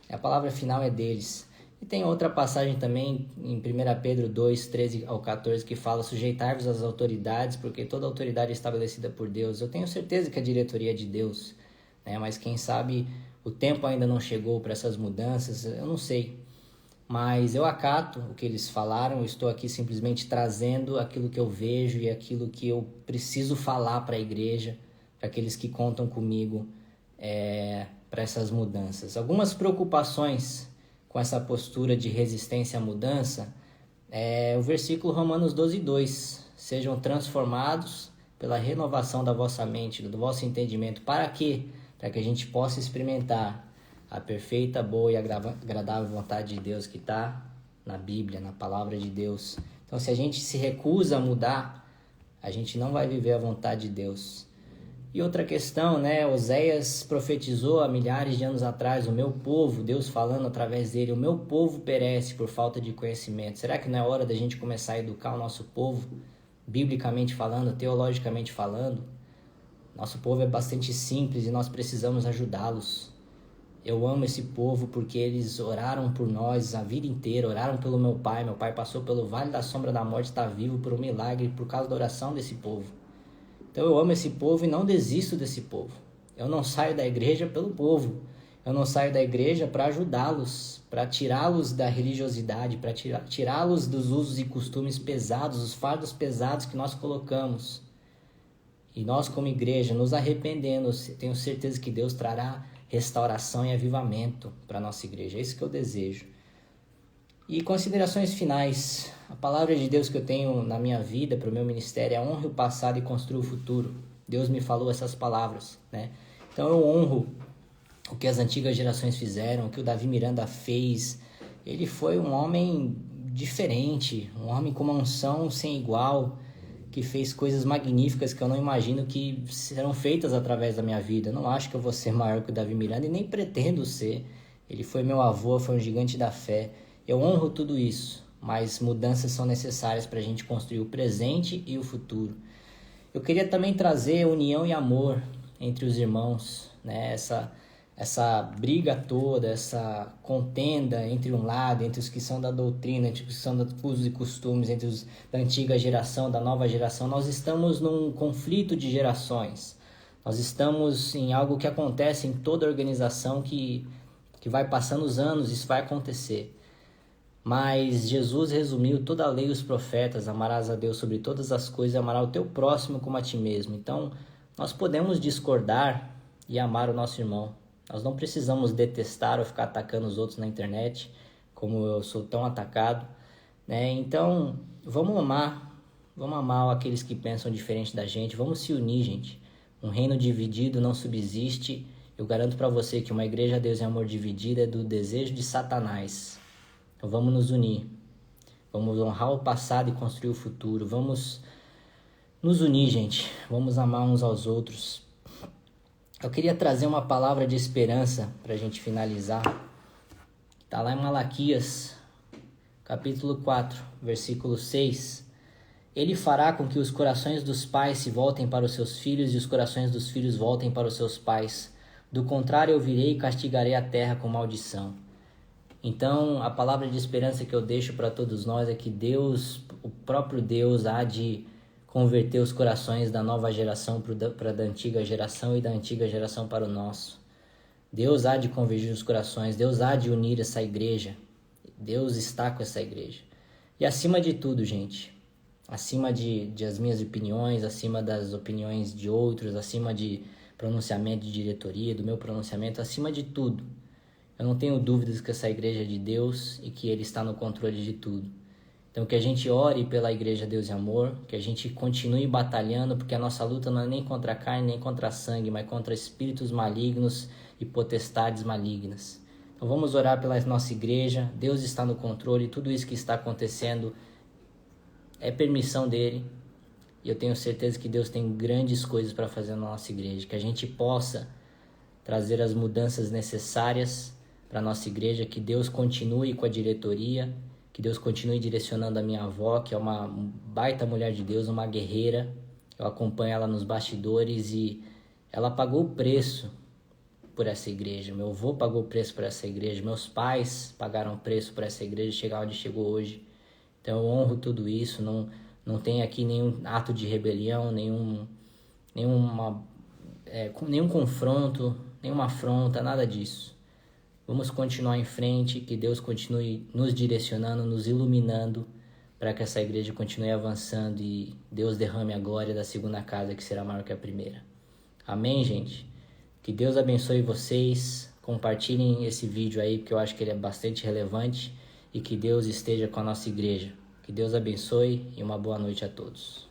A palavra final é deles. E tem outra passagem também em 1 Pedro 2, 13 ao 14, que fala: sujeitar-vos às autoridades, porque toda autoridade é estabelecida por Deus. Eu tenho certeza que a diretoria é de Deus, né? Mas quem sabe o tempo ainda não chegou para essas mudanças, eu não sei. Mas eu acato o que eles falaram, eu estou aqui simplesmente trazendo aquilo que eu vejo e aquilo que eu preciso falar para a igreja, para aqueles que contam comigo para essas mudanças. Algumas preocupações com essa postura de resistência à mudança o versículo Romanos 12:2. Sejam transformados pela renovação da vossa mente, do vosso entendimento. Para quê? para que a gente possa experimentar a perfeita, boa e agradável vontade de Deus que está na Bíblia, na palavra de Deus. Então, se a gente se recusa a mudar, a gente não vai viver a vontade de Deus. E outra questão, né? Oséias profetizou há milhares de anos atrás, o meu povo, Deus falando através dele, o meu povo perece por falta de conhecimento. Será que não é hora da gente começar a educar o nosso povo, biblicamente falando, teologicamente falando? Nosso povo é bastante simples e nós precisamos ajudá-los. Eu amo esse povo porque eles oraram por nós a vida inteira, oraram pelo meu pai. Meu pai passou pelo vale da sombra da morte, está vivo por um milagre, por causa da oração desse povo. Então eu amo esse povo e não desisto desse povo. Eu não saio da igreja pelo povo. Eu não saio da igreja para ajudá-los, para tirá-los da religiosidade, para tirá-los dos usos e costumes pesados, os fardos pesados que nós colocamos. E nós como igreja, nos arrependendo, tenho certeza que Deus trará restauração e avivamento para a nossa igreja. É isso que eu desejo. E considerações finais. A palavra de Deus que eu tenho na minha vida, para o meu ministério, é honre o passado e construa o futuro. Deus me falou essas palavras, né? Então eu honro o que as antigas gerações fizeram, o que o Davi Miranda fez. Ele foi um homem diferente, um homem com uma unção sem igual, que fez coisas magníficas que eu não imagino que serão feitas através da minha vida. Eu não acho que eu vou ser maior que o Davi Miranda e nem pretendo ser. Ele foi meu avô, foi um gigante da fé. Eu honro tudo isso, mas mudanças são necessárias para a gente construir o presente e o futuro. Eu queria também trazer união e amor entre os irmãos, né? Essa briga toda, essa contenda entre um lado, entre os que são da doutrina, entre os que são dos usos e costumes, entre os da antiga geração, da nova geração. Nós estamos num conflito de gerações. Nós estamos em algo que acontece em toda organização que vai passando os anos, isso vai acontecer. Mas Jesus resumiu toda a lei e os profetas: amarás a Deus sobre todas as coisas e amarás o teu próximo como a ti mesmo. Então, nós podemos discordar e amar o nosso irmão. Nós não precisamos detestar ou ficar atacando os outros na internet, como eu sou tão atacado, né? Então, vamos amar aqueles que pensam diferente da gente, vamos se unir, gente. Um reino dividido não subsiste. Eu garanto para você que uma igreja Deus e amor dividida é do desejo de Satanás. Então vamos nos unir, vamos honrar o passado e construir o futuro, vamos nos unir, gente, vamos amar uns aos outros. Eu queria trazer uma palavra de esperança para a gente finalizar. Está lá em Malaquias, capítulo 4, versículo 6. Ele fará com que os corações dos pais se voltem para os seus filhos e os corações dos filhos voltem para os seus pais. Do contrário, eu virei e castigarei a terra com maldição. Então, a palavra de esperança que eu deixo para todos nós é que Deus, o próprio Deus, há de converter os corações da nova geração para da antiga geração e da antiga geração para o nosso. Deus há de convergir os corações, Deus há de unir essa igreja. Deus está com essa igreja. E acima de tudo, gente, acima de as minhas opiniões, acima das opiniões de outros, acima de pronunciamento de diretoria, do meu pronunciamento, acima de tudo, eu não tenho dúvidas que essa igreja é de Deus e que Ele está no controle de tudo. Então que a gente ore pela igreja Deus e Amor, que a gente continue batalhando, porque a nossa luta não é nem contra a carne, nem contra sangue, mas contra espíritos malignos e potestades malignas. Então vamos orar pela nossa igreja. Deus está no controle, tudo isso que está acontecendo é permissão dEle. E eu tenho certeza que Deus tem grandes coisas para fazer na nossa igreja, que a gente possa trazer as mudanças necessárias para a nossa igreja, que Deus continue com a diretoria, que Deus continue direcionando a minha avó, que é uma baita mulher de Deus, uma guerreira. Eu acompanho ela nos bastidores e ela pagou o preço por essa igreja. Meu avô pagou o preço por essa igreja, meus pais pagaram o preço por essa igreja chegar onde chegou hoje. Então eu honro tudo isso, não tem aqui nenhum ato de rebelião, nenhum confronto, nenhuma afronta, nada disso. Vamos continuar em frente, que Deus continue nos direcionando, nos iluminando, para que essa igreja continue avançando e Deus derrame a glória da segunda casa, que será maior que a primeira. Amém, gente? Que Deus abençoe vocês, compartilhem esse vídeo aí, porque eu acho que ele é bastante relevante, e que Deus esteja com a nossa igreja. Que Deus abençoe e uma boa noite a todos.